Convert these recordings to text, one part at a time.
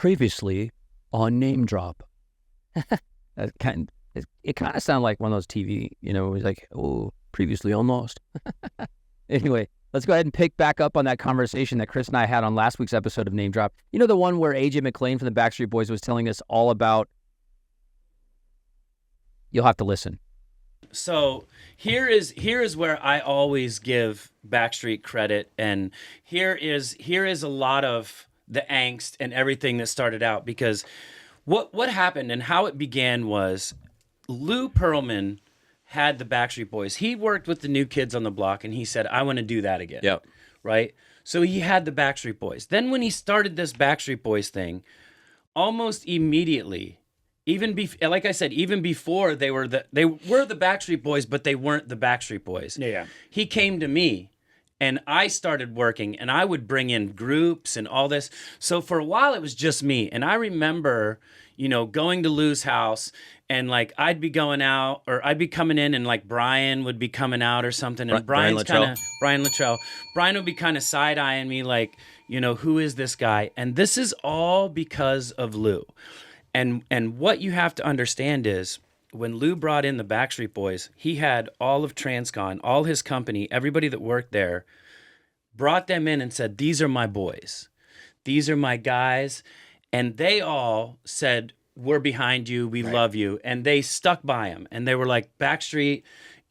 Previously on Name Drop. It kind of sounded like one of those TV, it was like, oh, previously on Lost. Anyway, let's go ahead and pick back up on that conversation that Chris and I had on last week's episode of Name Drop. You know, the one where AJ McLean from the Backstreet Boys was telling us all about. You'll have to listen. So here is where I always give Backstreet credit, and here is a lot of the angst and everything that started out, because what happened and how it began was Lou Pearlman had the Backstreet Boys. He worked with the New Kids on the Block, and he said, I want to do that again. Yep. Right? So he had the Backstreet Boys. Then when he started this Backstreet Boys thing, almost immediately, like I said, even before they were the Backstreet Boys, but they weren't the Backstreet Boys. Yeah. He came to me, and I started working, and I would bring in groups and all this. So for a while, it was just me. And I remember, going to Lou's house, and like I'd be going out, or I'd be coming in, and like Brian would be coming out or something. And Brian Luttrell. Brian would be kind of side-eyeing me like, who is this guy? And this is all because of Lou. And what you have to understand is, when Lou brought in the Backstreet Boys, he had all of Transcon, all his company, everybody that worked there, brought them in and said, these are my boys. These are my guys. And they all said, we're behind you. We love you. And they stuck by him. And they were like, Backstreet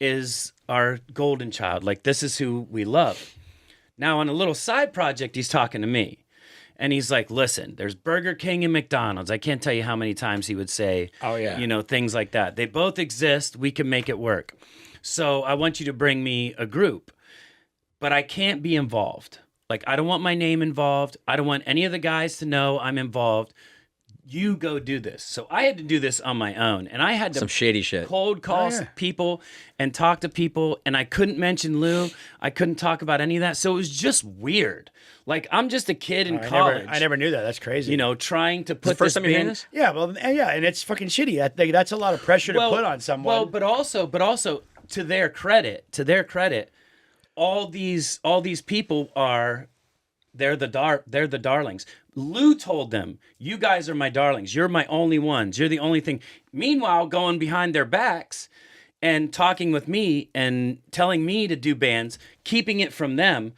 is our golden child. Like, this is who we love. Now, on a little side project, he's talking to me. And he's like, listen, there's Burger King and McDonald's. I can't tell you how many times he would say, oh, yeah, things like that. They both exist. We can make it work. So I want you to bring me a group. But I can't be involved. Like, I don't want my name involved. I don't want any of the guys to know I'm involved. You go do this. So I had to do this on my own. And I had to some shady shit. Cold call people and talk to people. And I couldn't mention Lou. I couldn't talk about any of that. So it was just weird. Like, I'm just a kid in college. I never knew that. That's crazy. Trying to put the first time you're hearing this? Yeah, and it's fucking shitty. That's a lot of pressure to put on someone. Well, but also to their credit, all these people they're the darlings. Lou told them, you guys are my darlings. You're my only ones. You're the only thing. Meanwhile, going behind their backs and talking with me and telling me to do bands, keeping it from them.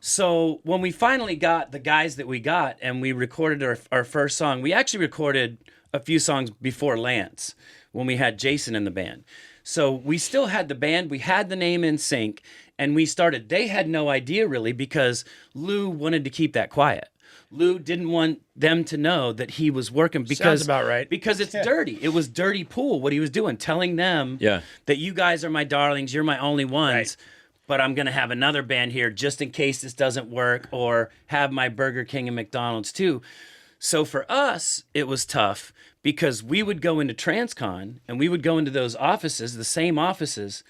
So when we finally got the guys that we got and we recorded our first song, we actually recorded a few songs before Lance when we had Jason in the band. So we still had the band. We had the name NSYNC, and we started. They had no idea really, because Lou wanted to keep that quiet. Lou didn't want them to know that he was working because sounds about right. Because it's dirty. It was dirty pool what he was doing, telling them that you guys are my darlings, you're my only ones. Right. But I'm going to have another band here just in case this doesn't work, or have my Burger King and McDonald's too. So for us, it was tough because we would go into Transcon and we would go into those offices, the same offices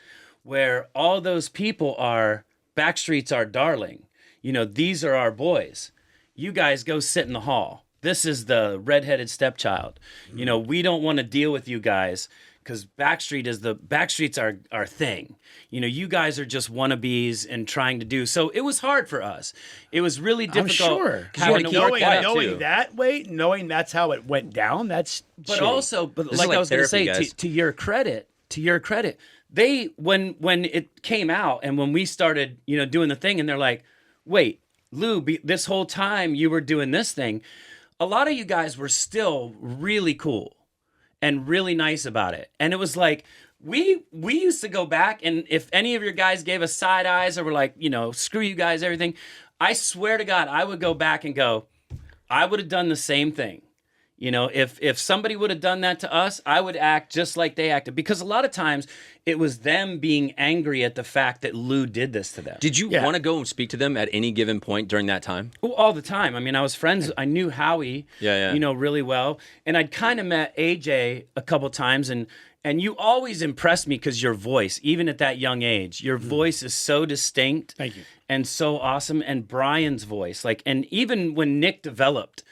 where all those people are, Backstreet's our darling. These are our boys. You guys go sit in the hall. This is the redheaded stepchild. We don't want to deal with you guys because Backstreet's our thing. You guys are just wannabes and trying to do. So it was hard for us. It was really difficult. I'm sure. Having to work that out too. Knowing that's how it went down, that's But shitty. Also, like I was going to say, to your credit, they, when it came out and when we started, doing the thing, and they're like, wait, Lou, this whole time you were doing this thing, a lot of you guys were still really cool and really nice about it. And it was like, we used to go back, and if any of your guys gave us side eyes or were like, screw you guys, everything, I swear to God, I would go back and go, I would have done the same thing. If somebody would have done that to us, I would act just like they acted. Because a lot of times it was them being angry at the fact that Lou did this to them. Did you want to go and speak to them at any given point during that time? Well, all the time. I mean, I was friends. I knew Howie, really well. And I'd kind of met AJ a couple times. And you always impressed me because your voice, even at that young age, your voice is so distinct. Thank you. And so awesome. And Brian's voice. And even when Nick developed,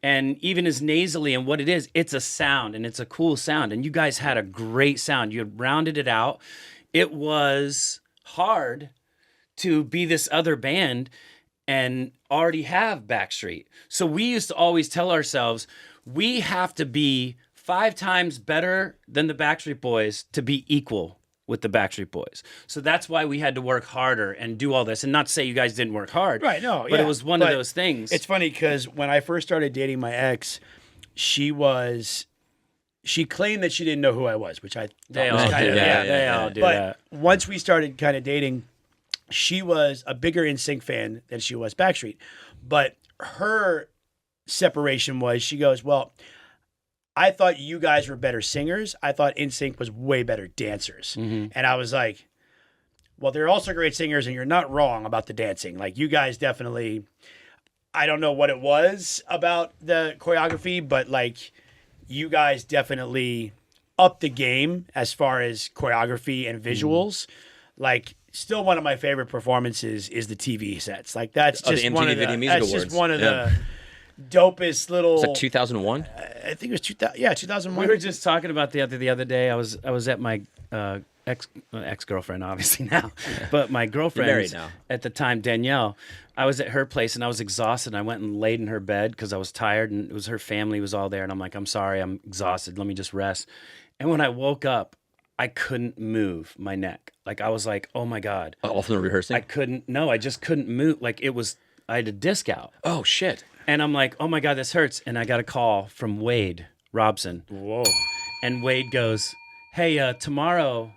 and even as nasally and what it is, it's a sound, and it's a cool sound. And you guys had a great sound. You had rounded it out. It was hard to be this other band and already have Backstreet. So we used to always tell ourselves, we have to be 5 times better than the Backstreet Boys to be equal with the Backstreet Boys. So that's why we had to work harder and do all this. And not to say you guys didn't work hard. Right, no, But yeah. it was one of those things. It's funny because when I first started dating my ex, she claimed that she didn't know who I was, which I They thought was all kind do of, that. They all do but that. once we started kind of dating, she was a bigger NSYNC fan than she was Backstreet. But her separation was, she goes, well, I thought you guys were better singers. I thought NSYNC was way better dancers. Mm-hmm. And I was like, well, they're also great singers, and you're not wrong about the dancing. Like, you guys definitely, I don't know what it was about the choreography, but like, you guys definitely upped the game as far as choreography and visuals. Like, still one of my favorite performances is the TV sets. Like, that's just the one MTV of the, Video Music that's Awards. just one of Yeah. the dopest little. It's like 2001. I think it was 2001. We were just talking about the other day. I was at my ex-girlfriend, obviously now, but my girlfriend married now. at the time, Danielle. I was at her place and I was exhausted. I went and laid in her bed because I was tired, and it was her family was all there. And I'm like, I'm sorry, I'm exhausted. Let me just rest. And when I woke up, I couldn't move my neck. Like, I was like, oh my God. All from the rehearsing. I just couldn't move. Like, I had a disc out. Oh shit. And I'm like, oh my God, this hurts. And I got a call from Wade Robson. Whoa. And Wade goes, hey, tomorrow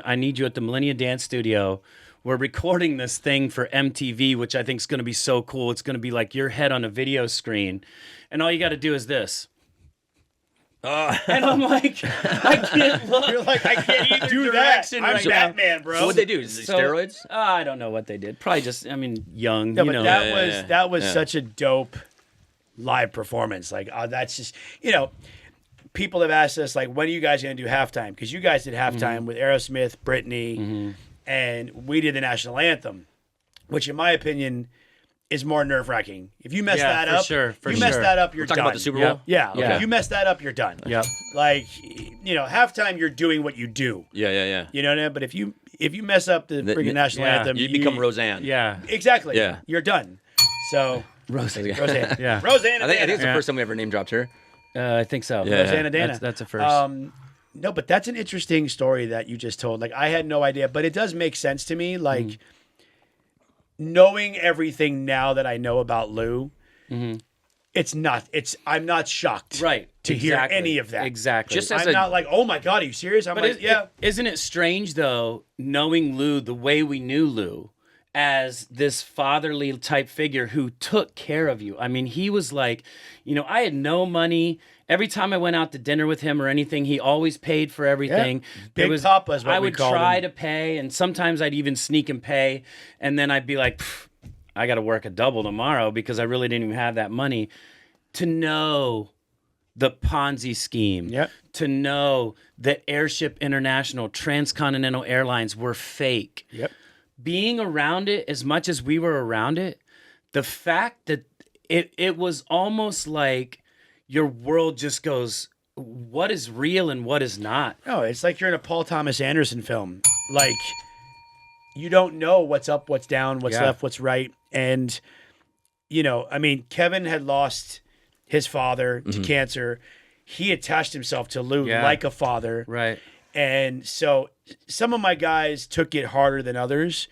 I need you at the Millennia Dance Studio. We're recording this thing for MTV, which I think is going to be so cool. It's going to be like your head on a video screen. And all you got to do is this. And I'm like, I can't look. You're like, I can't even do that. direction I'm right now. Batman, bro. So what'd they do? Is it So- steroids? I don't know what they did. Probably just, young, No, you but know. that was Yeah. such a dope live performance. Like, that's just, people have asked us, like, when are you guys going to do halftime? Because you guys did halftime with Aerosmith, Britney, and we did the national anthem, which in my opinion is more nerve-wracking. If you mess that for up, sure, for you mess sure. that up, you're We're talking done. about the Super Yep. Bowl. Yeah, Yeah. if you mess that up, you're done. Yep. Like, halftime, you're doing what you do. Yeah. You know what I mean? But if you mess up the freaking national yeah. anthem, You become Roseanne. Yeah. Exactly. Yeah. You're done. So Roseanne. Roseanne. Yeah. Roseanne. I think it's the Yeah. first time we ever name dropped her. I think so. Yeah. Rosanna Dana. That's a first. No, but that's an interesting story that you just told. Like, I had no idea, but it does make sense to me. Like, knowing everything now that I know about Lou, I'm not shocked Right. to hear Exactly. any of that. Exactly. Just as I'm not like, oh my God, are you serious? I'm like, yeah. Isn't it strange, though, knowing Lou the way we knew Lou as this fatherly type figure who took care of you? I mean, he was like, I had no money. Every time I went out to dinner with him or anything, he always paid for everything. Big Papa is what I we would called try him. to pay, and sometimes I'd even sneak and pay. And then I'd be like, I got to work a double tomorrow because I really didn't even have that money. To know the Ponzi scheme, Yep. to know that Airship International, Transcontinental Airlines were fake. Yep. Being around it as much as we were around it, the fact that it was almost like your world just goes, what is real and what is not? No, it's like you're in a Paul Thomas Anderson film. Like, you don't know what's up, what's down, what's Yeah. left, what's right. And, Kevin had lost his father to cancer. He attached himself to Lou Yeah. like a father. Right. And so some of my guys took it harder than others,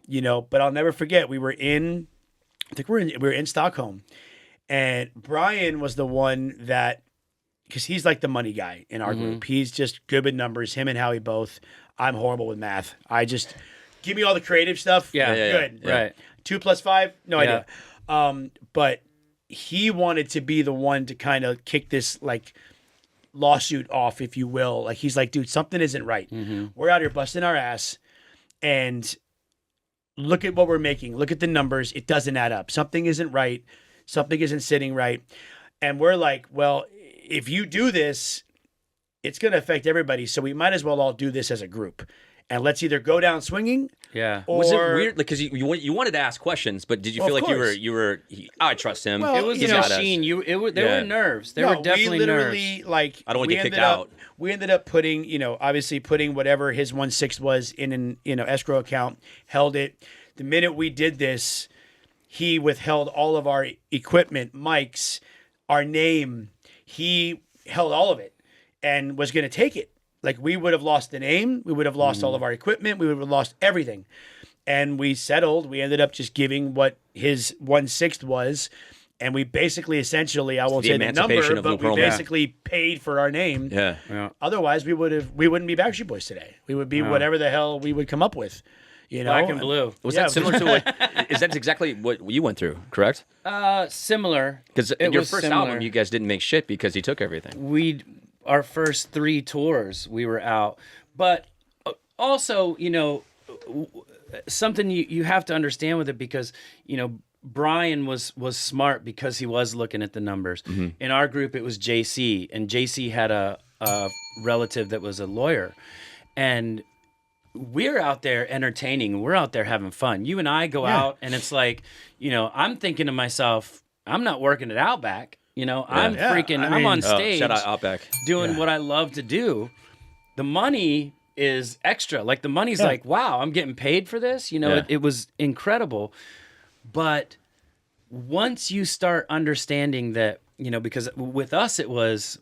but I'll never forget, we were in Stockholm, and Brian was the one that, because he's like the money guy in our group. He's just good with numbers, him and Howie both. I'm horrible with math. I just, give me all the creative stuff. Yeah. Good. Yeah. Right. 2 + 5, no Yeah. idea. But he wanted to be the one to kind of kick this like lawsuit off, if you will. Like, he's like, dude, something isn't right. We're out here busting our ass, and look at what we're making. Look at the numbers. It doesn't add up. Something isn't right. Something isn't sitting right. And we're like, well, if you do this, it's going to affect everybody. So we might as well all do this as a group. And let's either go down swinging. Yeah. Or, Was it weird? Like, because you wanted to ask questions, but did you Well, feel of like course. I trust him. Well, It was you a know, machine. There Yeah. were nerves. There were definitely we literally, nerves. like, I don't want to we get kicked ended up- out. We ended up putting, obviously putting whatever his 1/6 was in an, escrow account, held it. The minute we did this, he withheld all of our equipment, mics, our name. He held all of it and was going to take it. Like, we would have lost the name. We would have lost all of our equipment. We would have lost everything. And we settled. We ended up just giving what his 1/6 was. And we basically, essentially, I won't say the number, but we basically paid for our name. Yeah. Otherwise, we wouldn't be Backstreet Boys today. We would be whatever the hell we would come up with. You know, Black and blue. Was that similar to what? Is that exactly what you went through? Correct. Similar. Because your first album, you guys didn't make shit because he took everything. Our first 3 tours, we were out, but also, you know, something you have to understand with it, because, you know, Brian was smart because he was looking at the numbers. In our group, it was JC, and JC had a relative that was a lawyer, and we're out there entertaining. We're out there having fun. You and I go out, and it's like, you know, I'm thinking to myself, I'm not working at Outback. You know, I'm on stage, shout out Outback, doing what I love to do. The money is extra. Like, the money's like, wow, I'm getting paid for this. You know, it was incredible. But once you start understanding that, you know, because with us,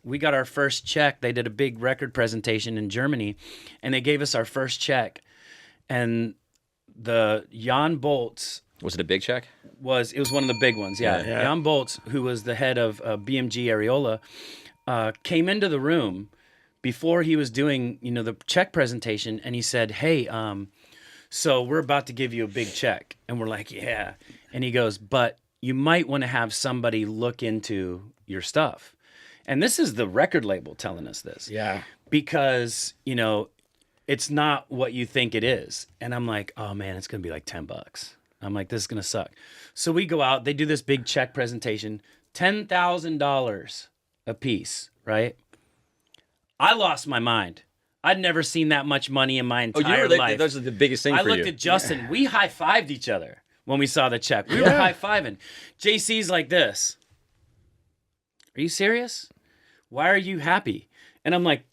we got our first check. They did a big record presentation in Germany, and they gave us our first check. And the Jan Boltz, was it a big check? It was one of the big ones, yeah. Jan Boltz, who was the head of BMG Areola, came into the room before he was doing, you know, the check presentation, and he said, hey, so we're about to give you a big check. And we're like, yeah. And he goes, but you might want to have somebody look into your stuff. And this is the record label telling us this. Yeah. Because, you know, it's not what you think it is. And I'm like, oh man, it's going to be like $10. I'm like, this is going to suck. So we go out, they do this big check presentation, $10,000 a piece, right? I lost my mind. I'd never seen that much money in my entire life. Those are the biggest thing for you. I looked at Justin. We high-fived each other when we saw the check. We were high-fiving. JC's like this. Are you serious? Why are you happy? And I'm like,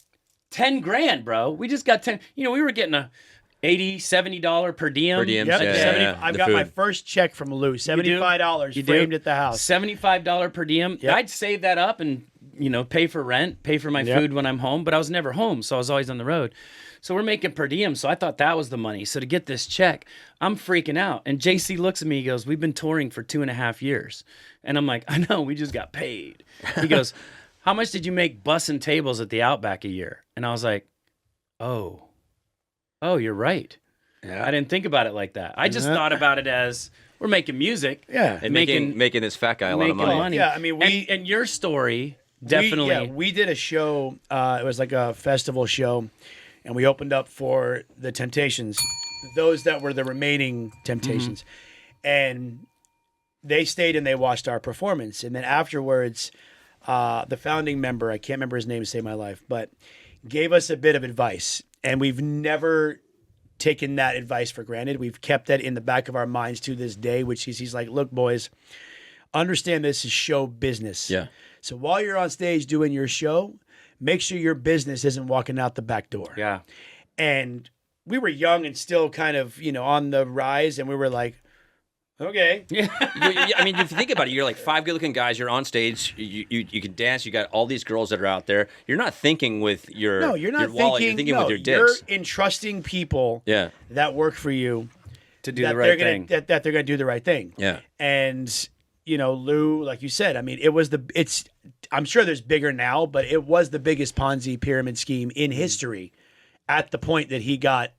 10 grand, bro. We just got 10. You know, we were getting a $80, $70 per diem. Per diem, I've got my first check from Lou, $75 framed at the house. $75 per diem. Yep. I'd save that up and, you know, pay for rent, pay for my food when I'm home, but I was never home, so I was always on the road. So we're making per diem, so I thought that was the money. So to get this check, I'm freaking out. And JC looks at me, he goes, we've been touring for 2.5 years. And I'm like, I know, we just got paid. He goes, how much did you make bussing tables at the Outback a year? And I was like, oh, you're right. Yeah. I didn't think about it like that. I just thought about it as we're making music. Yeah. And making this fat guy a lot of money. Yeah, I mean, and your story, definitely. We did a show. It was like a festival show, and we opened up for the Temptations, those that were the remaining Temptations. And they stayed and they watched our performance. And then afterwards, the founding member, I can't remember his name to save my life, but gave us a bit of advice. And we've never taken that advice for granted. We've kept that in the back of our minds to this day, which is, he's like, look, boys, understand this is show business. Yeah. So while you're on stage doing your show, make sure your business isn't walking out the back door. Yeah. And we were young and still kind of, you know, on the rise. And we were like, okay. I mean, if you think about it, you're like 5 good-looking guys. You're on stage. You can dance. You got all these girls that are out there. You're not thinking with your wallet. You're thinking with your dicks. You're entrusting people that work for you to do the right thing. That they're going to do the right thing. Yeah. And, you know, Lou, like you said, I mean, I'm sure there's bigger now, but it was the biggest Ponzi pyramid scheme in history at the point that he got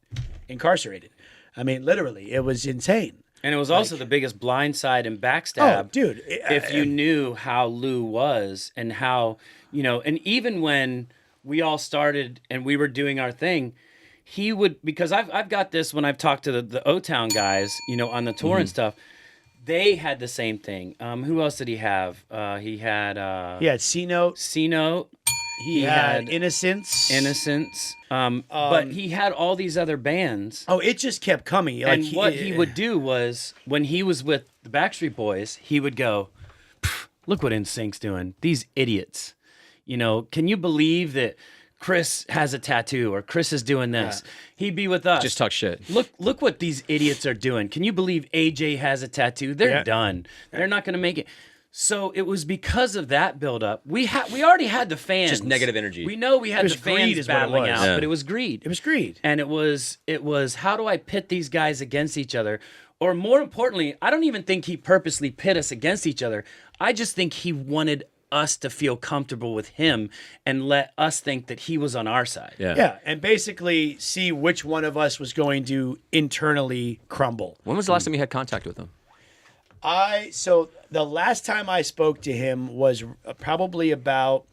incarcerated. I mean, literally, it was insane. And it was also the biggest blindside and backstab. Oh, dude. If you knew how Lou was and how, you know, and even when we all started and we were doing our thing, he would, because I've got this when I've talked to the O-Town guys, you know, on the tour and stuff, they had the same thing. Who else did he have? He had C-Note. C-Note. He had Innocence. But he had all these other bands. Oh, it just kept coming. Like, and what he would do was, when he was with the Backstreet Boys, he would go, look what NSYNC's doing. These idiots. You know, can you believe that Chris has a tattoo or Chris is doing this. He'd be with us. Just talk shit. Look what these idiots are doing. Can you believe AJ has a tattoo? They're done. They're not going to make it. So it was because of that buildup. We already had the fans. Just negative energy. We know we had the fans battling out, but it was greed. It was greed. And it was how do I pit these guys against each other? Or more importantly, I don't even think he purposely pit us against each other. I just think he wanted us to feel comfortable with him and let us think that he was on our side. Yeah, and basically see which one of us was going to internally crumble. When was the last time you had contact with him? So the last time I spoke to him was probably about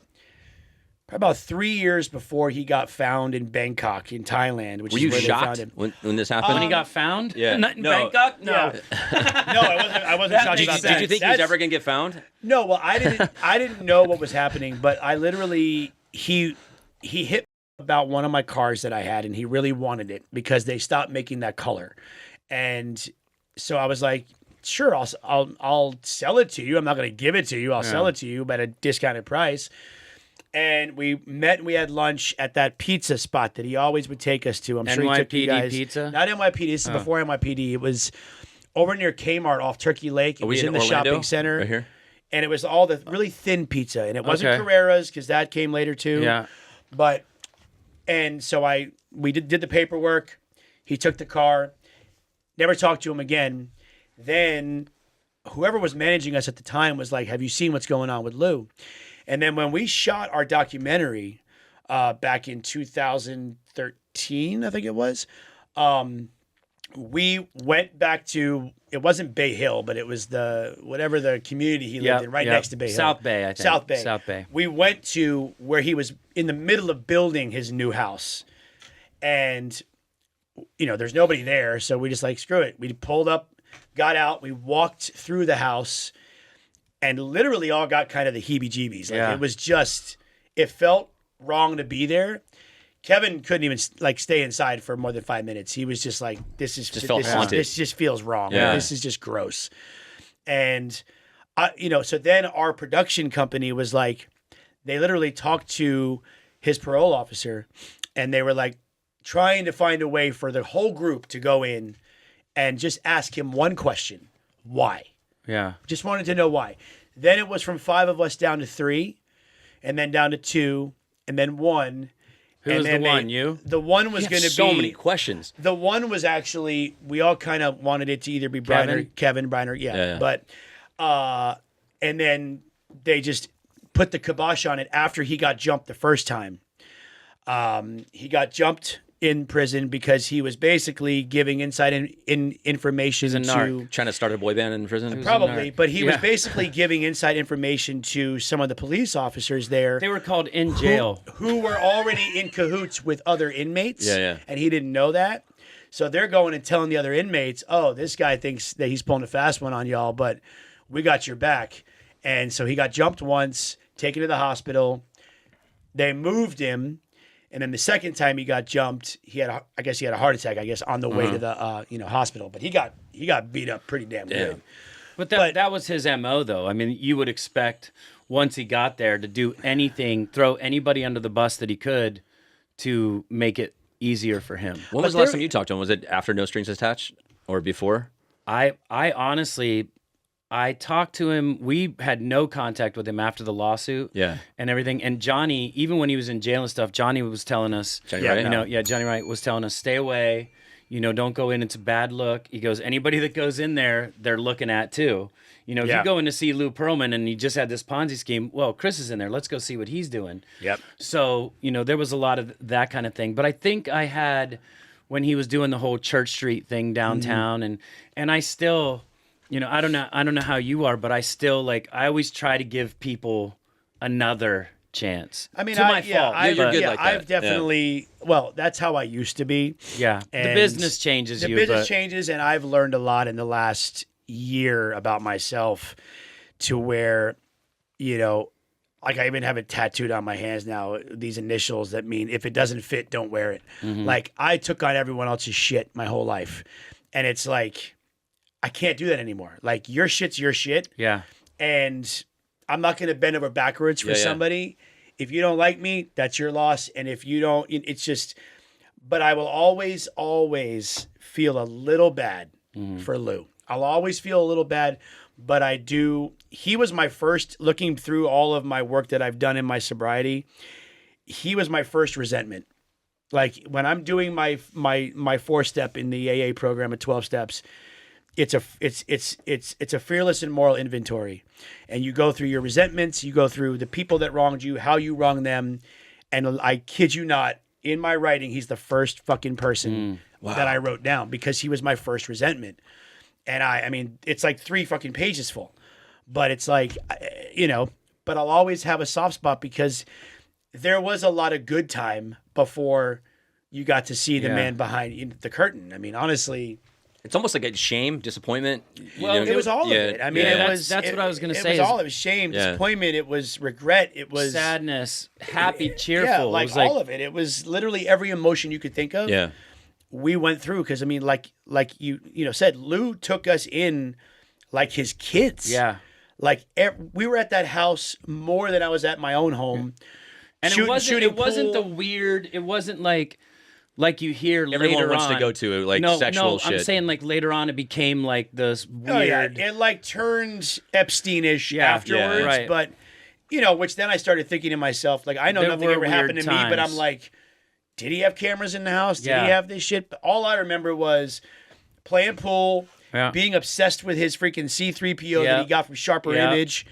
3 years before he got found in Bangkok, in Thailand, which Were is you where shocked they found him. when this happened? When he got found? Yeah. Not in No. Bangkok? No. No, I wasn't shocked about that. Did you think he was ever gonna get found? No, well, I didn't know what was happening, but I literally he hit about one of my cars that I had, and he really wanted it because they stopped making that color, and so I was like, sure, I'll sell it to you. I'm not going to give it to you. I'll sell it to you, but at a discounted price. And we met and we had lunch at that pizza spot that he always would take us to. I'm sure he took you NYPD guys. pizza? Not NYPD. This is before NYPD. It was over near Kmart off Turkey Lake. It was in the Orlando? shopping center. Right here? And it was all the really thin pizza. And it wasn't Okay. Carrera's because that came later too. Yeah. But, and so we did the paperwork. He took the car. Never talked to him again. Then whoever was managing us at the time was like, have you seen what's going on with Lou? And then when we shot our documentary back in 2013, I think it was, we went back to, it wasn't Bay Hill, but it was whatever the community he lived in, next to Bay Hill. South Bay, I think. South Bay. We went to where he was in the middle of building his new house. And, there's nobody there. So we just like, screw it. We pulled up, got out, we walked through the house, and literally all got kind of the heebie-jeebies. It was just, it felt wrong to be there. Kevin couldn't even stay inside for more than 5 minutes. He was just like, this just feels wrong. Yeah. This is just gross. And, so then our production company was like, they literally talked to his parole officer, and they were like trying to find a way for the whole group to go in and just ask him one question. Why? Yeah. Just wanted to know why. Then it was from 5 of us down to 3, and then down to 2, and then 1. Who was the one? You? The one was going to be so many questions. The one was actually, we all kind of wanted it to either be Kevin, Brian, or yeah. But and then they just put the kibosh on it after he got jumped the first time. He got jumped in prison because he was basically giving inside information to trying to start a boy band in prison. Probably, but he was basically giving inside information to some of the police officers there. They were called in jail. Who were already in cahoots with other inmates. Yeah. And he didn't know that. So they're going and telling the other inmates, oh, this guy thinks that he's pulling a fast one on y'all, but we got your back. And so he got jumped once, taken to the hospital. They moved him. And then the second time he got jumped, he had a heart attack, on the way to the hospital. But he got beat up pretty damn good. But that was his MO, though. I mean, you would expect once he got there to do anything, throw anybody under the bus that he could to make it easier for him. When was the last time you talked to him? Was it after No Strings Attached or before? I honestly, I talked to him. We had no contact with him after the lawsuit and everything. And Johnny, even when he was in jail and stuff, Johnny was telling us, Johnny Wright? Johnny Wright was telling us, stay away. Don't go in. It's a bad look. He goes, anybody that goes in there, they're looking at too. If you go in to see Lou Pearlman and he just had this Ponzi scheme, well, Chris is in there. Let's go see what he's doing. Yep. So, there was a lot of that kind of thing. But I think I had, when he was doing the whole Church Street thing downtown, and I still... I don't know how you are, but I still I always try to give people another chance. I mean, to my fault. You're good like that. I've definitely, well, that's how I used to be. Yeah. And the business changes the you. business changes, and I've learned a lot in the last year about myself to where, I even have it tattooed on my hands now, these initials that mean if it doesn't fit, don't wear it. I took on everyone else's shit my whole life. And it's like, I can't do that anymore. Your shit's your shit. Yeah. And I'm not going to bend over backwards for somebody if you don't like me, that's your loss. And if you don't, it's just, but I will always feel a little bad for Lou. I'll always feel a little bad, but I do. He was my first, looking through all of my work that I've done in my sobriety, he was my first resentment. Like when I'm doing my 4-step in the AA program at 12 steps, it's a fearless and moral inventory. And you go through your resentments, you go through the people that wronged you, how you wronged them. And I kid you not, in my writing, he's the first fucking person that I wrote down because he was my first resentment. And I mean, it's like 3 fucking pages full, but it's like, but I'll always have a soft spot because there was a lot of good time before you got to see the man behind the curtain. I mean, honestly, it's almost like a shame, disappointment. Well, it was all of it. I mean, that's what I was going to say. It was shame, disappointment. It was regret. It was sadness, happy, cheerful. Yeah, like all of it. It was literally every emotion you could think of. Yeah, we went through because I mean, like you said, Lou took us in like his kids. Yeah, like we were at that house more than I was at my own home. And it wasn't the weird. It wasn't like you hear everyone later wants on. to go to sexual shit. I'm saying like later on it became like this weird. Oh, yeah. It like turned Epstein-ish afterwards, right. But which then I started thinking to myself, like I know nothing ever happened to me, but I'm like, did he have cameras in the house? Did he have this shit? But all I remember was playing pool, being obsessed with his freaking C3PO that he got from Sharper Image.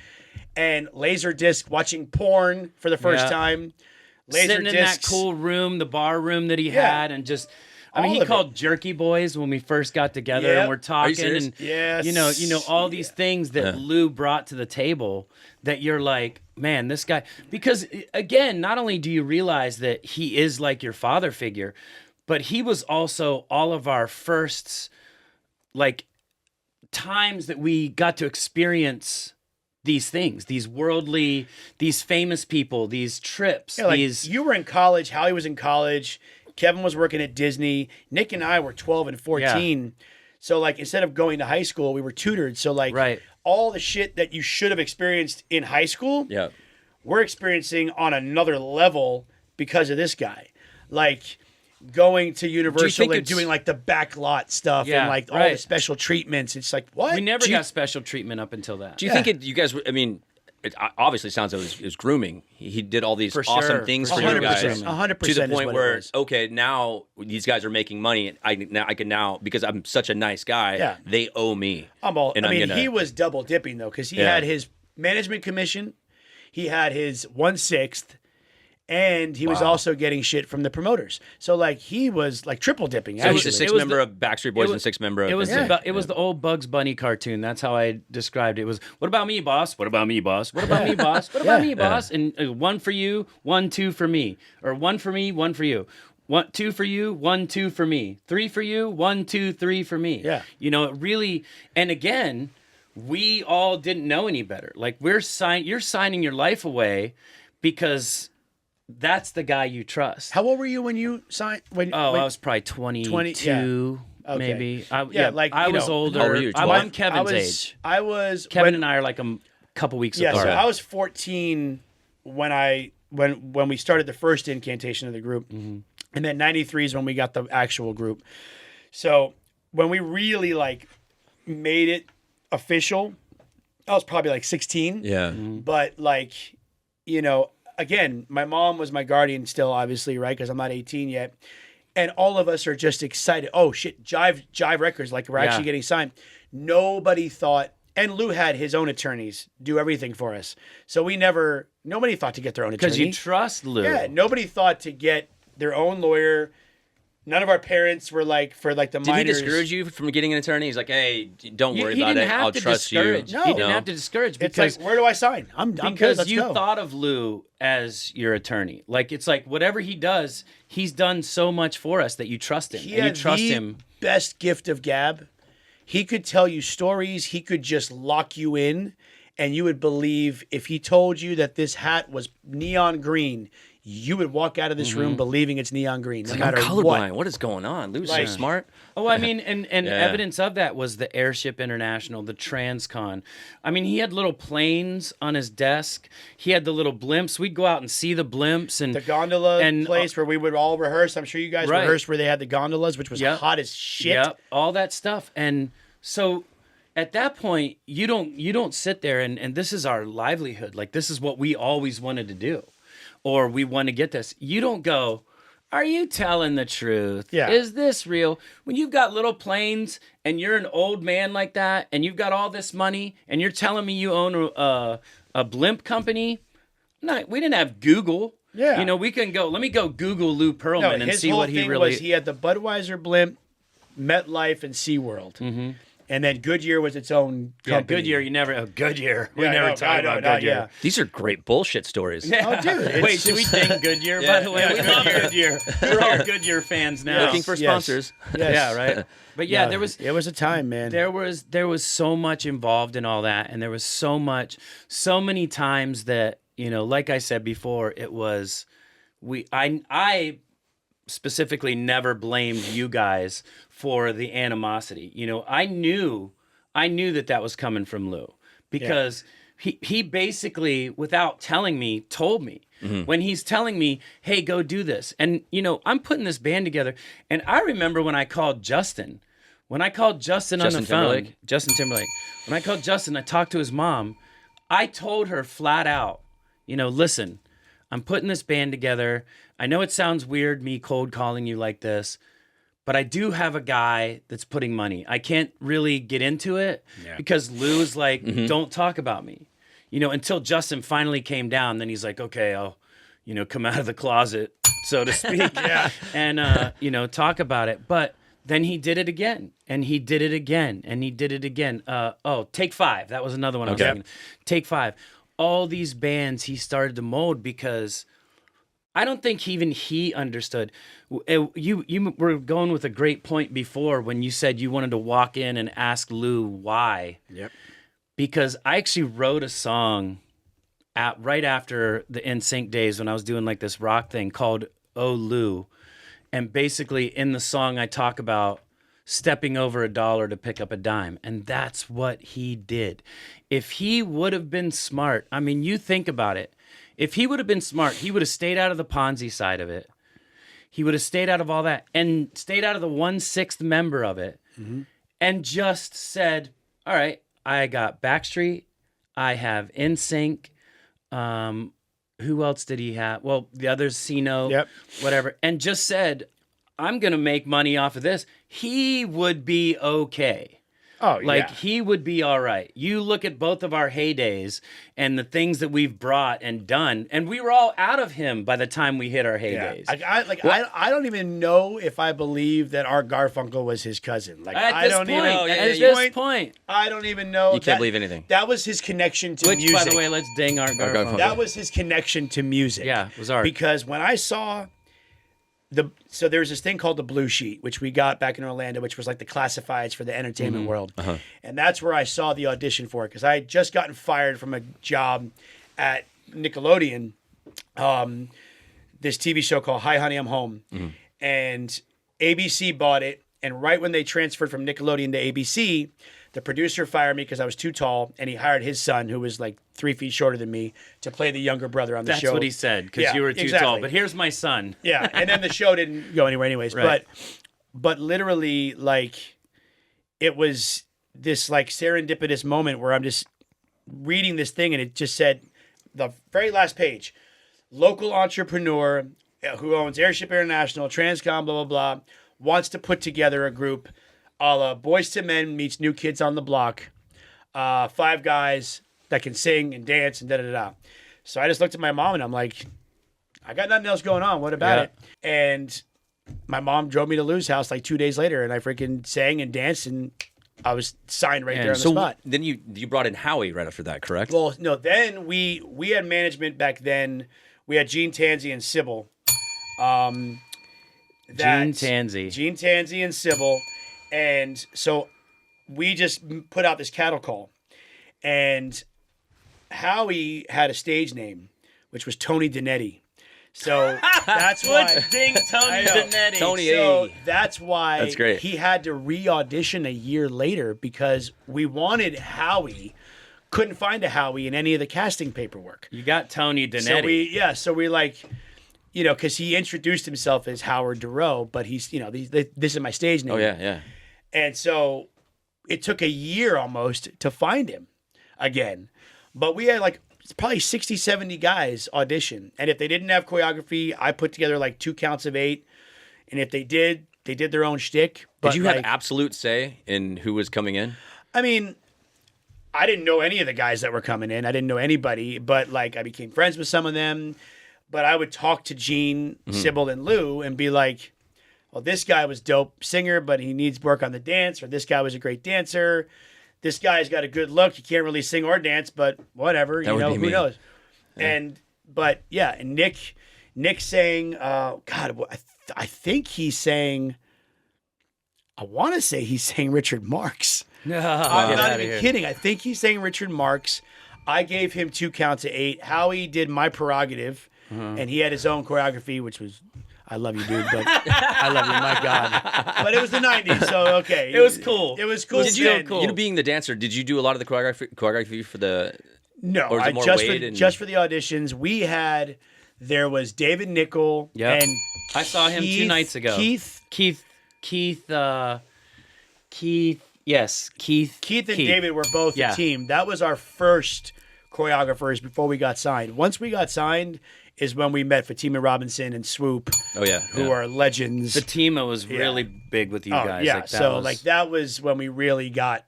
And Laserdisc, watching porn for the first time. Sitting in that cool room, the bar room that he had, and just, I mean, he called Jerky Boys when we first got together, and we're talking, and all these things that Lou brought to the table that you're like, man, this guy, because again, not only do you realize that he is like your father figure, but he was also all of our firsts, like times that we got to experience these things, these worldly, these famous people, these trips. Yeah, like you were in college, Howie was in college, Kevin was working at Disney, Nick and I were 12 and 14. Yeah. So like instead of going to high school, we were tutored. So like all the shit that you should have experienced in high school, we're experiencing on another level because of this guy. Like going to Universal and doing like the backlot stuff and like all the special treatments. It's like, what? We never got special treatment up until that. Do you think you guys, I mean, it obviously sounds like it was grooming. He did all these awesome things for you guys. 100%. To the point where, okay, now these guys are making money. I can now, because I'm such a nice guy, they owe me. He was double dipping though, because he had his management commission, he had his 1/6, and he was also getting shit from the promoters. So like he was like triple dipping. So he's a 6 member of Backstreet Boys and 6 member of. It was the old Bugs Bunny cartoon. That's how I described it. It was, what about me, boss? What about me, boss? What about me, boss? What about me, boss? And 1 for you, 1, 2 for me, or 1 for me, 1 for you. 1, 2 for you, 1, 2 for me. 3 for you, 1, 2, 3 for me. Yeah. It really, and again, we all didn't know any better. Like you're signing your life away because that's the guy you trust. How old were you when you signed? I was probably 22, maybe. I was older. How old were you? I'm Kevin's age. Kevin and I are like a couple weeks apart. Yeah, so I was 14 when we started the first incantation of the group, and then 93 is when we got the actual group. So when we really like made it official, I was probably like 16. Yeah, but like again, my mom was my guardian still, obviously, right? Because I'm not 18 yet. And all of us are just excited. Oh, shit, Jive Records, like we're actually getting signed. Nobody thought, and Lou had his own attorneys do everything for us. So nobody thought to get their own attorney. Because you trust Lou. Yeah, nobody thought to get their own lawyer. None of our parents were like, for like the minors. Did he discourage you from getting an attorney? He's like, hey, don't worry about it. I'll trust you. No, he didn't have to discourage. Because it's like, where do I sign? I'm because good, you thought of Lou as your attorney. Like, it's like whatever he does, he's done so much for us that you trust him. You trust him. Best gift of gab. He could tell you stories. He could just lock you in and you would believe if he told you that this hat was neon green, you would walk out of this room believing it's neon green, no matter I'm colorblind. what. What is going on? Lou's Like- so smart. Oh, I mean, and evidence of that was the Airship International, the Transcon. I mean, he had little planes on his desk. He had the little blimps. We'd go out and see the blimps and The gondola and, place where we would all rehearse. I'm sure you guys Right. rehearsed where they had the gondolas, which was hot as shit. Yep, all that stuff. And so at that point, you don't sit there and this is our livelihood. Like, this is what we always wanted to do, or we want to get this. You don't go, are you telling the truth? Yeah. Is this real? When you've got little planes and you're an old man like that and you've got all this money and you're telling me you own a blimp company? No, we didn't have Google. Yeah. You know, we can go, let me go Google Lou Pearlman and his see whole what he thing really... was he had the Budweiser blimp, MetLife, and SeaWorld. Mm-hmm. And then Goodyear was its own company. Yeah, Goodyear, you never... Oh, Goodyear. We Yeah, never no, talked no, about no, Goodyear. yeah. These are great bullshit stories. Oh, dude. it's Wait, should we just- thank Goodyear, by the way? We love Goodyear. We're all Goodyear fans now. Looking for Yes. sponsors. Yes. Yeah, right? But yeah, No, it was a time, man. there was so much involved in all that, and there was so many times that, you know, like I said before, it was I specifically never blamed you guys for the animosity. You know, I knew that was coming from Lou because he basically, without telling me, told me. When he's telling me, hey, go do this. And, you know, I'm putting this band together. And I remember when I called Justin. When I called Justin on the phone. Justin Timberlake. When I called Justin, I talked to his mom. I told her flat out, you know, listen, I'm putting this band together. I know it sounds weird, me cold calling you like this, but I do have a guy that's putting money. I can't really get into it because Lou is like, don't talk about me. You know, until Justin finally came down, then he's like, okay, I'll, you know, come out of the closet, so to speak, and, you know, talk about it. But then he did it again, and he did it again, and he did it again. Take Five. That was another one I was thinking. Take Five. All these bands he started to mold because I don't think even he understood. You were going with a great point before when you said you wanted to walk in and ask Lou why. Yep. Because I actually wrote a song right after the NSYNC days when I was doing like this rock thing called Oh Lou. And basically in the song I talk about stepping over $1 to pick up a dime. And that's what he did. If he would have been smart, I mean, you think about it. If he would have been smart, he would have stayed out of the Ponzi side of it. He would have stayed out of all that and stayed out of the 1/6 member of it and just said, all right, I got Backstreet. I have NSYNC. Who else did he have? Well, the others, Sino, whatever. And just said, I'm going to make money off of this. He would be okay. Oh, Like, he would be all right. You look at both of our heydays and the things that we've brought and done, and we were all out of him by the time we hit our heydays. I don't even know if I believe that Art Garfunkel was his cousin. Like, At I this don't point, even at this point. I don't even know. You can't believe anything. That was his connection to Which, music. by the way, let's ding Art Garfunkel. That was his connection to music. Yeah, it was art. Because when I saw so there's this thing called the Blue Sheet, which we got back in Orlando, which was like the classifieds for the entertainment world. And that's where I saw the audition for it because I had just gotten fired from a job at Nickelodeon, this TV show called Hi Honey, I'm Home. And ABC bought it. And right when they transferred from Nickelodeon to ABC, the producer fired me because I was too tall, and he hired his son, who was like 3 feet shorter than me, to play the younger brother on the show. That's what he said, because you were too tall. But here's my son. Yeah, and then the show didn't go anywhere anyways. Right. But literally, like, it was this like serendipitous moment where I'm just reading this thing, and it just said, the very last page, local entrepreneur who owns Airship International, Transcom, blah, blah, blah, wants to put together a group a la Boys to Men meets New Kids on the Block. 5 guys that can sing and dance and da-da-da-da. So I just looked at my mom and I'm like, I got nothing else going on. What about it? And my mom drove me to Lou's house like 2 days later and I freaking sang and danced and I was signed right there on the spot. Then you brought in Howie right after that, correct? Well, no, then we had management back then. We had Gene Tanzi and Sybil. Gene Tanzi and Sybil. And so we just put out this cattle call. And Howie had a stage name, which was Tony Dinetti. So that's why ding Tony Dinetti. Tony So A. that's why That's great. he had to re-audition a year later because we wanted Howie, couldn't find a Howie in any of the casting paperwork. You got Tony Dinetti. So we like, because he introduced himself as Howard Durow, but he's, this is my stage name. Oh yeah. And so it took a year almost to find him again. But we had like probably 60, 70 guys audition. And if they didn't have choreography, I put together like 2 counts of 8. And if they did their own shtick. But Did you have absolute say in who was coming in? I mean, I didn't know any of the guys that were coming in. I didn't know anybody, but like I became friends with some of them. But I would talk to Gene, Sybil, and Lou and be like, well, this guy was dope singer, but he needs work on the dance. Or this guy was a great dancer. This guy's got a good look. He can't really sing or dance, but whatever. That would be who me. knows? Yeah. And Nick sang. God, I think he sang. I want to say he sang Richard Marx. I'm not even kidding. I think he sang Richard Marx. I gave him 2 counts of 8. Howie did My Prerogative, and he had his own choreography, which was. I love you, dude, but I love you, my God. But it was the 90s, so okay. It was cool. It was cool. Did you being the dancer, did you do a lot of the choreography for the... No, or was it more just for the auditions, there was David Nickel and I saw him 2 nights ago. Keith, yes. Keith and David were both a team. That was our first choreographers before we got signed. Once we got signed is when we met Fatima Robinson and Swoop. Oh yeah, who are legends. Fatima was really big with you guys. Yeah, that was when we really got,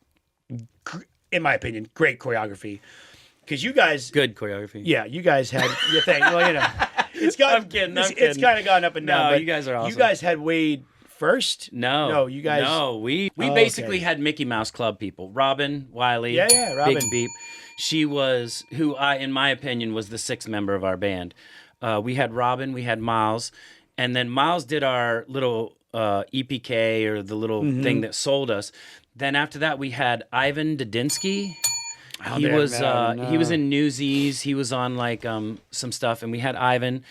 in my opinion, great choreography. Because you guys, good choreography. Yeah, you guys had your thing. Well, it's got. I'm kidding. It's kind of gone up and down. No, but you guys are awesome. You guys had Wade first. No, you guys. No, we basically had Mickey Mouse Club people. Robin Wiley. Yeah, Robin. Big Beep. She was who in my opinion, was the 6th member of our band. We had Robin, we had Miles, and then Miles did our little EPK or the little thing that sold us. Then after that, we had Ivan Dudinsky. He was in Newsies. He was on like some stuff, and we had Ivan.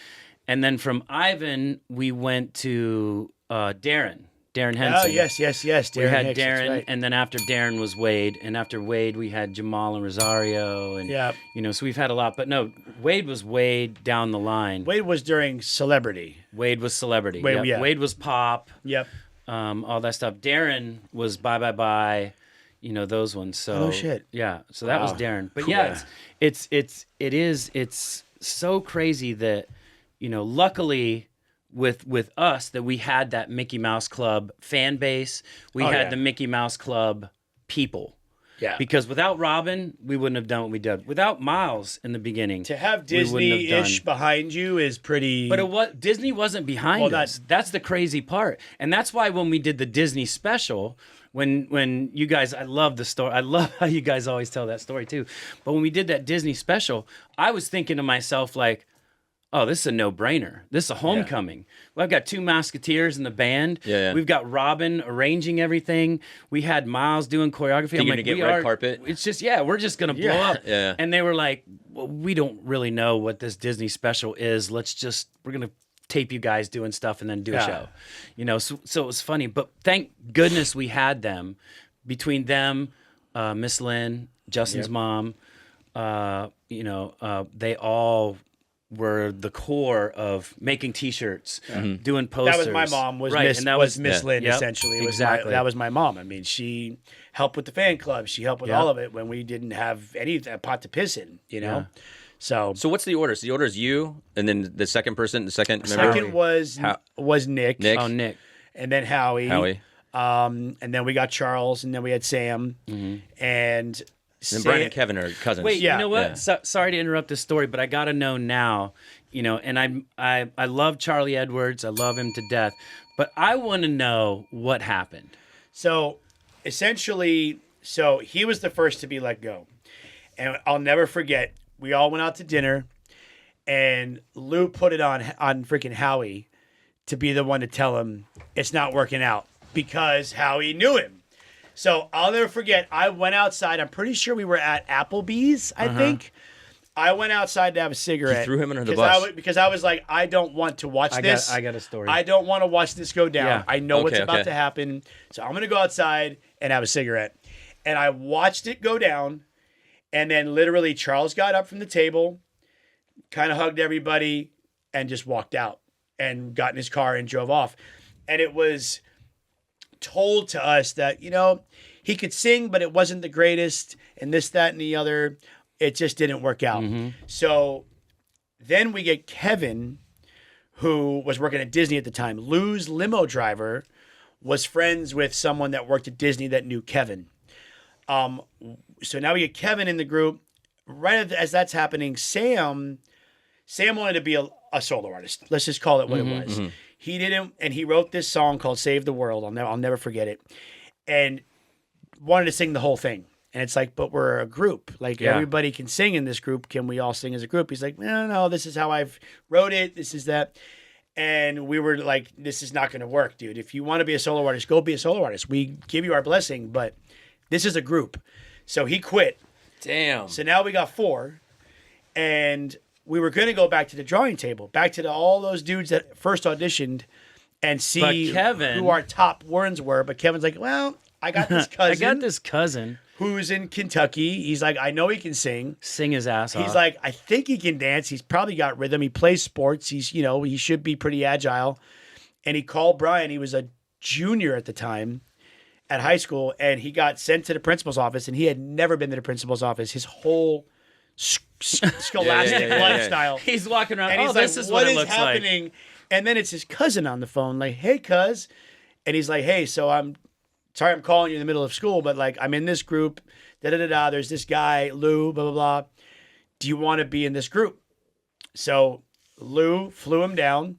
And then from Ivan, we went to Darren Henson. Oh, yes. Darren we had Hicks, Darren, right. and then after Darren was Wade, and after Wade we had Jamal and Rosario, and so we've had a lot. But no, Wade was way down the line. Wade was during Celebrity. Wade was Celebrity. Wade, yep. Wade was Pop. Yep. All that stuff. Darren was Bye. Those ones. So no shit. Yeah. So that was Darren. But cool. it's so crazy that luckily. With us that we had that Mickey Mouse Club fan base. We had the Mickey Mouse Club people. Yeah. Because without Robin, we wouldn't have done what we did. Without Miles in the beginning, to have Disney-ish behind you is pretty. But Disney wasn't behind us. That's the crazy part, and that's why when we did the Disney special, when you guys, I love the story. I love how you guys always tell that story too. But when we did that Disney special, I was thinking to myself like, oh, this is a no-brainer. This is a homecoming. Yeah. Well, I've got 2 Musketeers in the band. Yeah. We've got Robin arranging everything. We had Miles doing choreography. I'm like, get red carpet. It's just, we're just going to blow up. Yeah. And they were like, well, we don't really know what this Disney special is. We're going to tape you guys doing stuff and then do a show. So it was funny. But thank goodness we had them. Between them, Miss Lynn, Justin's mom, they all were the core of making T-shirts, doing posters. That was my mom. Was Miss Lynn essentially? Exactly. That was my mom. I mean, she helped with the fan club. She helped with all of it when we didn't have any pot to piss in. Yeah. So what's the order? So the order is you, and then the second person, the second member? Second was Nick. Oh, Nick. And then Howie. And then we got Charles, and then we had Sam, and Brian and Kevin are cousins. Wait, you know what? Yeah. So, sorry to interrupt this story, but I got to know now, and I love Charlie Edwards. I love him to death, but I want to know what happened. So essentially, he was the first to be let go. And I'll never forget, we all went out to dinner, and Lou put it on freaking Howie to be the one to tell him it's not working out because Howie knew him. So I'll never forget, I went outside. I'm pretty sure we were at Applebee's, I think. I went outside to have a cigarette. You threw him under the bus. Because I was like, I don't want to watch this. I got a story. I don't want to watch this go down. Yeah. I know what's about to happen. So I'm going to go outside and have a cigarette. And I watched it go down. And then literally Charles got up from the table, kind of hugged everybody, and just walked out and got in his car and drove off. And it was told to us that, you know, he could sing, but it wasn't the greatest, and this, that, and the other. It just didn't work out. So then we get Kevin, who was working at Disney at the time. Lou's limo driver was friends with someone that worked at Disney that knew Kevin. So now we get Kevin in the group. Right as that's happening, Sam wanted to be a solo artist. Let's just call it what it was. He didn't, and he wrote this song called "Save the World." I'll never forget it, and wanted to sing the whole thing. And it's like, but we're a group. Like everybody can sing in this group. Can we all sing as a group? He's like, no, this is how I've wrote it. This is that. And we were like, this is not going to work, dude. If you want to be a solo artist, go be a solo artist. We give you our blessing, but this is a group. So he quit. Damn. So now we got 4. And we were going to go back to the drawing table, back to all those dudes that first auditioned and see who our top ones were. But Kevin's like, well, I got this cousin. Who's in Kentucky. He's like, I know he can sing. Sing his ass off. He's like, I think he can dance. He's probably got rhythm. He plays sports. He's, you know, he should be pretty agile. And he called Brian. He was a junior at the time at high school. And he got sent to the principal's office. And he had never been to the principal's office his whole scholastic lifestyle. He's walking around, and he's this is what it looks happening? like. And then it's his cousin on the phone, like, hey, cuz. And he's like, hey, so I'm sorry I'm calling you in the middle of school, but like I'm in this group, da-da-da-da, there's this guy, Lou, blah, blah, blah. Do you want to be in this group? So Lou flew him down.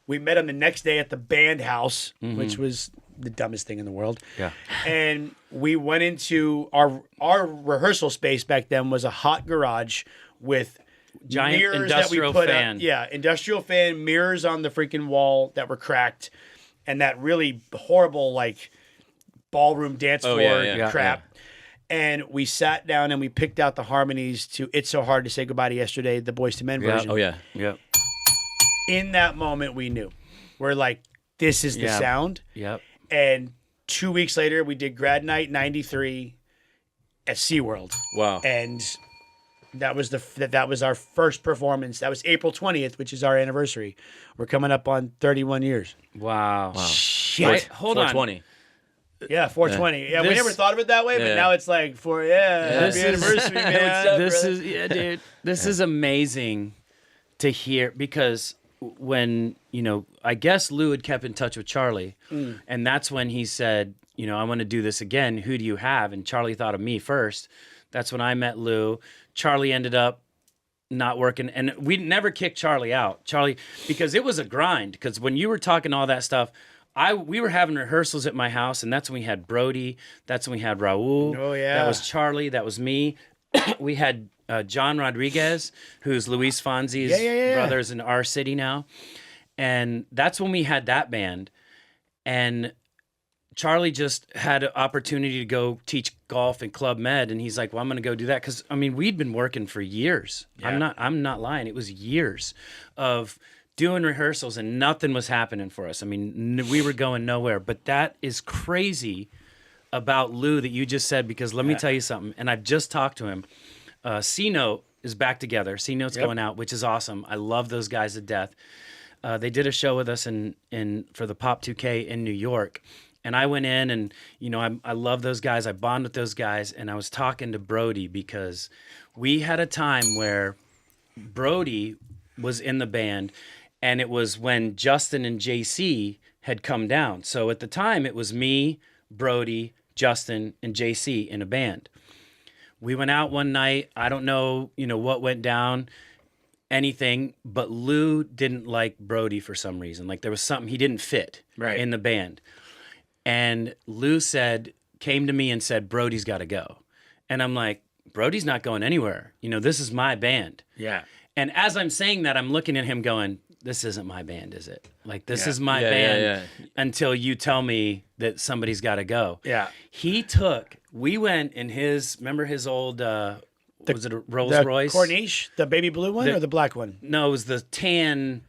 We met him the next day at the band house, which was the dumbest thing in the world. Yeah. And we went into our rehearsal space back then was a hot garage with giant mirrors industrial that we put fan. up. Yeah, industrial fan, mirrors on the freaking wall that were cracked. And that really horrible, like, ballroom dance floor crap. Yeah. And we sat down and we picked out the harmonies to It's So Hard to Say Goodbye to Yesterday, the Boyz II Men version. Oh, yeah. Yeah. In that moment, we knew. We're like, this is the sound. Yep. And 2 weeks later, we did Grad Night 93 at SeaWorld. Wow. And that was that was our first performance. That was April 20th, which is our anniversary. We're coming up on 31 years. Wow. Shit. Wait, hold 420. on. Yeah, 420. Yeah, we never thought of it that way, but now it's like happy anniversary, man. Dude. This is amazing to hear because when, you know, I guess Lou had kept in touch with Charlie, and that's when he said, you know, I want to do this again. Who do you have? And Charlie thought of me first. That's when I met Lou. Charlie ended up not working, and we never kicked Charlie out. Because it was a grind. Because when you were talking all that stuff, we were having rehearsals at my house, and that's when we had Brody. That's when we had Raul. Oh yeah, that was Charlie. That was me. We had John Rodriguez, who's Luis Fonsi's brothers in our city now, and that's when we had that band. And Charlie just had an opportunity to go teach golf in Club Med, and he's like, well, I'm going to go do that. Because, I mean, we'd been working for years. Yeah. I'm not lying. It was years of doing rehearsals, and nothing was happening for us. I mean, we were going nowhere. But that is crazy about Lou that you just said, because let me tell you something, and I've just talked to him. C-Note is back together. C-Note's going out, which is awesome. I love those guys to death. They did a show with us for the Pop 2K in New York. And I went in and, you know, I love those guys. I bond with those guys. And I was talking to Brody because we had a time where Brody was in the band, and it was when Justin and JC had come down. So at the time, it was me, Brody, Justin, and JC in a band. We went out one night. I don't know, you know, what went down, anything, but Lou didn't like Brody for some reason. Like there was something, he didn't fit in the band. And Lou came to me and said, Brody's got to go. And I'm like, Brody's not going anywhere. You know, this is my band. Yeah. And as I'm saying that, I'm looking at him going, this isn't my band, is it? Like, this is my band until you tell me that somebody's got to go. Yeah. We went in remember his old was it a Rolls Royce? Corniche, the baby blue one or the black one? No, it was the tan.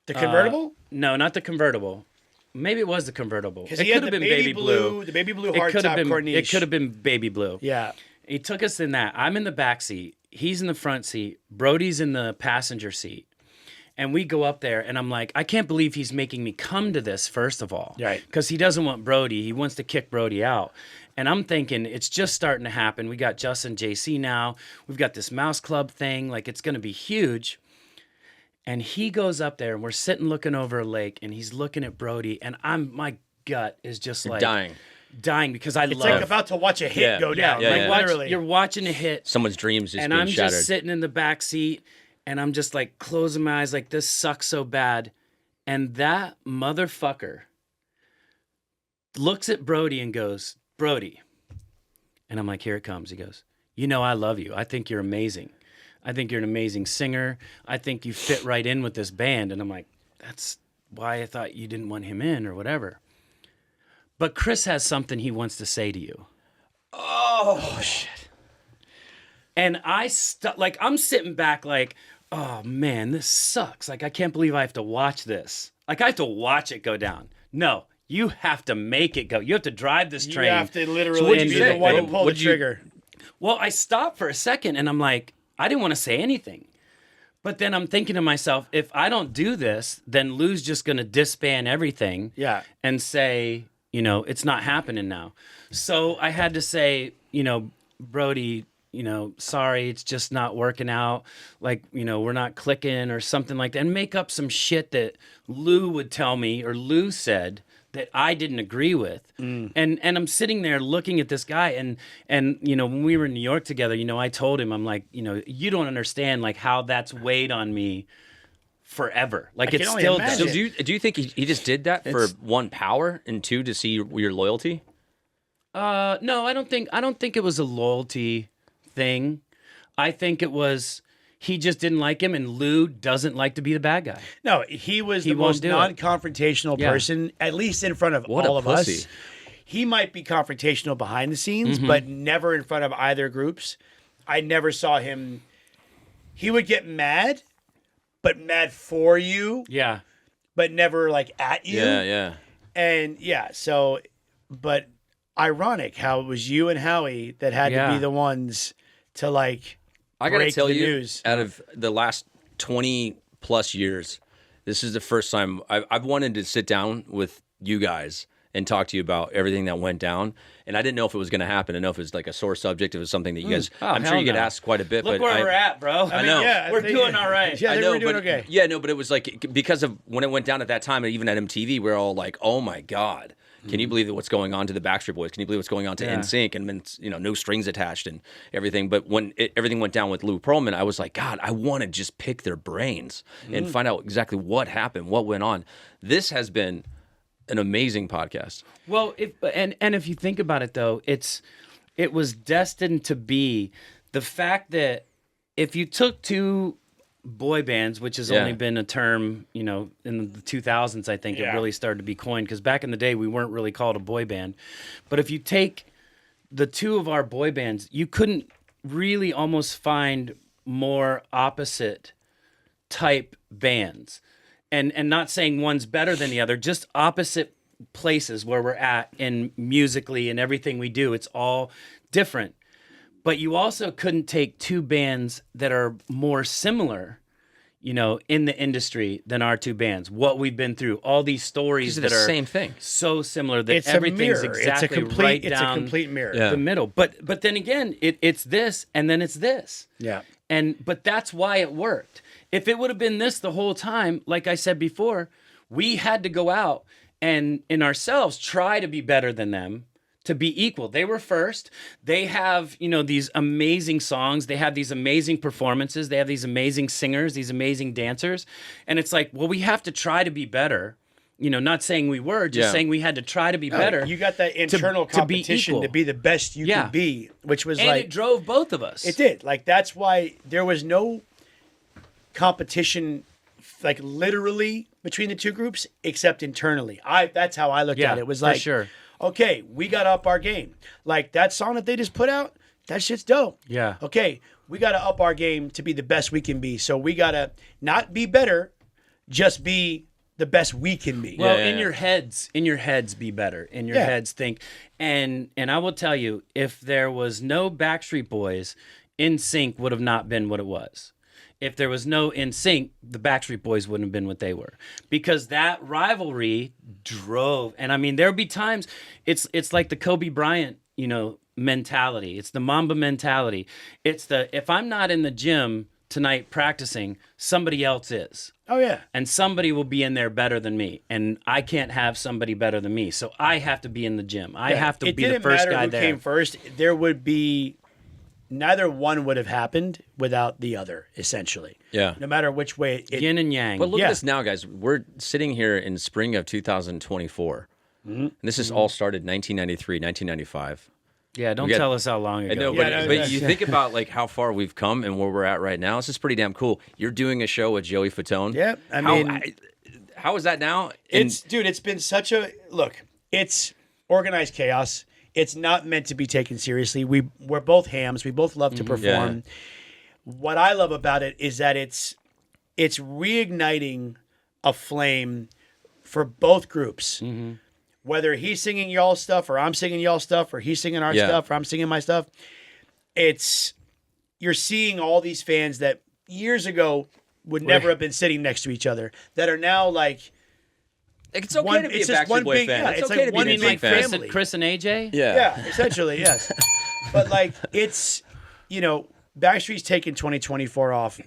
The convertible? No, not the convertible. Maybe it was the convertible. Because he had the baby blue, the baby blue hardtop Corniche. It could have been baby blue. Yeah. He took us in that. I'm in the back seat. He's in the front seat. Brody's in the passenger seat. And we go up there, and I'm like, I can't believe he's making me come to this, first of all. Right. Because he doesn't want Brody. He wants to kick Brody out. And I'm thinking, it's just starting to happen. We got Justin JC now. We've got this Mouse Club thing. Like, it's going to be huge. And he goes up there, and we're sitting looking over a lake, and he's looking at Brody, and my gut is just like... dying because I love... It's like about to watch a hit go down. Literally. You're watching a hit. Someone's dreams just and being I'm shattered. just sitting in the back seat, and I'm just like closing my eyes like, this sucks so bad. And that motherfucker looks at Brody and goes, Brody. And I'm like, here it comes. He goes, you know I love you. I think you're amazing. I think you're an amazing singer. I think you fit right in with this band. And I'm like, that's why I thought you didn't want him in or whatever. But Chris has something he wants to say to you. Oh shit. And I'm sitting back like, oh man, this sucks. Like, I can't believe I have to watch this. Like, I have to watch it go down. No, you have to make it go. You have to drive this train. You have to literally be the one to pull the trigger. Well, I stopped for a second and I'm like, I didn't want to say anything. But then I'm thinking to myself, if I don't do this, then Lou's just going to disband everything. Yeah. And say, you know, it's not happening now. So I had to say, you know, Brody, you know, sorry, it's just not working out. Like, you know, we're not clicking or something like that. And make up some shit that Lou would tell me or Lou said that I didn't agree with. And I'm sitting there looking at this guy and you know, when we were in New York together, you know, I told him, I'm like, you know, you don't understand like how that's weighed on me forever. Like, it's still does. So do you think he just did that for one, power, and two, to see your loyalty? No, I don't think it was a loyalty thing. I think it was he just didn't like him, and Lou doesn't like to be the bad guy. No, he was the most non-confrontational person, at least in front of all of us. He might be confrontational behind the scenes, but never in front of either groups. I never saw him. He would get mad, but mad for you. Yeah. But never like at you. Yeah. And so, but ironic how it was you and Howie that had to be the ones to like I gotta break tell the you, news. Out of the last 20 plus years, this is the first time I've wanted to sit down with you guys and talk to you about everything that went down. And I didn't know if it was going to happen. I didn't know if it was like a sore subject. If it was something that you guys, I'm sure you get asked quite a bit. Look but where we're at, bro. I know. Yeah, we're doing all right. Yeah, I know, we're doing okay. Yeah, no, but it was like, because of when it went down at that time, and even at MTV, we're all like, oh my God. Can you believe what's going on to the Backstreet Boys? Can you believe what's going on to NSYNC? And then, you know, no strings attached and everything. But when everything went down with Lou Pearlman, I was like, God, I want to just pick their brains and find out exactly what happened, what went on. This has been an amazing podcast. Well, if you think about it, though, it was destined to be the fact that if you took two boy bands, which has only been a term, you know, in the 2000s, I think it really started to be coined, because back in the day we weren't really called a boy band. But if you take the two of our boy bands, you couldn't really almost find more opposite type bands. And not saying one's better than the other, just opposite places where we're at in musically and everything we do. It's all different. But you also couldn't take two bands that are more similar, you know, in the industry than our two bands. What we've been through, all these stories that the are same thing, so similar that it's everything's exactly right down it's a complete mirror. the middle. But then again, it's this and then it's this. Yeah. But that's why it worked. If it would have been this the whole time, like I said before, we had to go out and in ourselves try to be better than them, to be equal. They were first. They have, you know, these amazing songs. They have these amazing performances. They have these amazing singers, these amazing dancers. And it's like, well, we have to try to be better. You know, not saying we were, just saying we had to try to be better. You got that internal competition to be the best you could be, which was and it drove both of us. It did. Like, that's why there was no competition, like literally between the two groups, except internally. That's how I looked at it. It was like, sure. Okay, we got up our game. Like that song that they just put out, That shit's dope. Yeah. Okay, we got to up our game to be the best we can be. So we got to not be better, just be the best we can be. Well, Yeah. in your heads, be better. In your Yeah. heads, think. And I will tell you, if there was no Backstreet Boys, NSYNC would have not been what it was. If there was no NSYNC, the Backstreet Boys wouldn't have been what they were, because that rivalry drove. And I mean, there'd be times it's like the Kobe Bryant, mentality. It's the Mamba mentality. It's the, if I'm not in the gym tonight practicing, somebody else is. Oh yeah. And somebody will be in there better than me, and I can't have somebody better than me. So I have to be in the gym. I have to be the first guy who there. came first. There would be neither one would have happened without the other, essentially. Yeah. No matter which way it. Yin and yang. But look Yeah. at this now, guys. We're sitting here in spring of 2024. And this is all started 1993, 1995. Yeah, don't We got- tell us how long I ago. know, Yeah, but no, you think about like how far we've come and where we're at right now. This is pretty damn cool. You're doing a show with Joey Fatone. Yeah, I mean, How is that now? And- it's been such a look. It's organized chaos. It's not meant to be taken seriously. We're both hams. We both love to perform. What I love about it is that it's reigniting a flame for both groups. Whether he's singing y'all stuff or I'm singing y'all stuff or he's singing our stuff or I'm singing my stuff, you're seeing all these fans that years ago would never have been sitting next to each other that are now like it's okay one- to be it's a just one Backstreet Boy big- fan. yeah, It's it's okay like to be one an big NSYNC fan. family. Chris and AJ? yeah, essentially yes. But like Backstreet's taking 2024 off.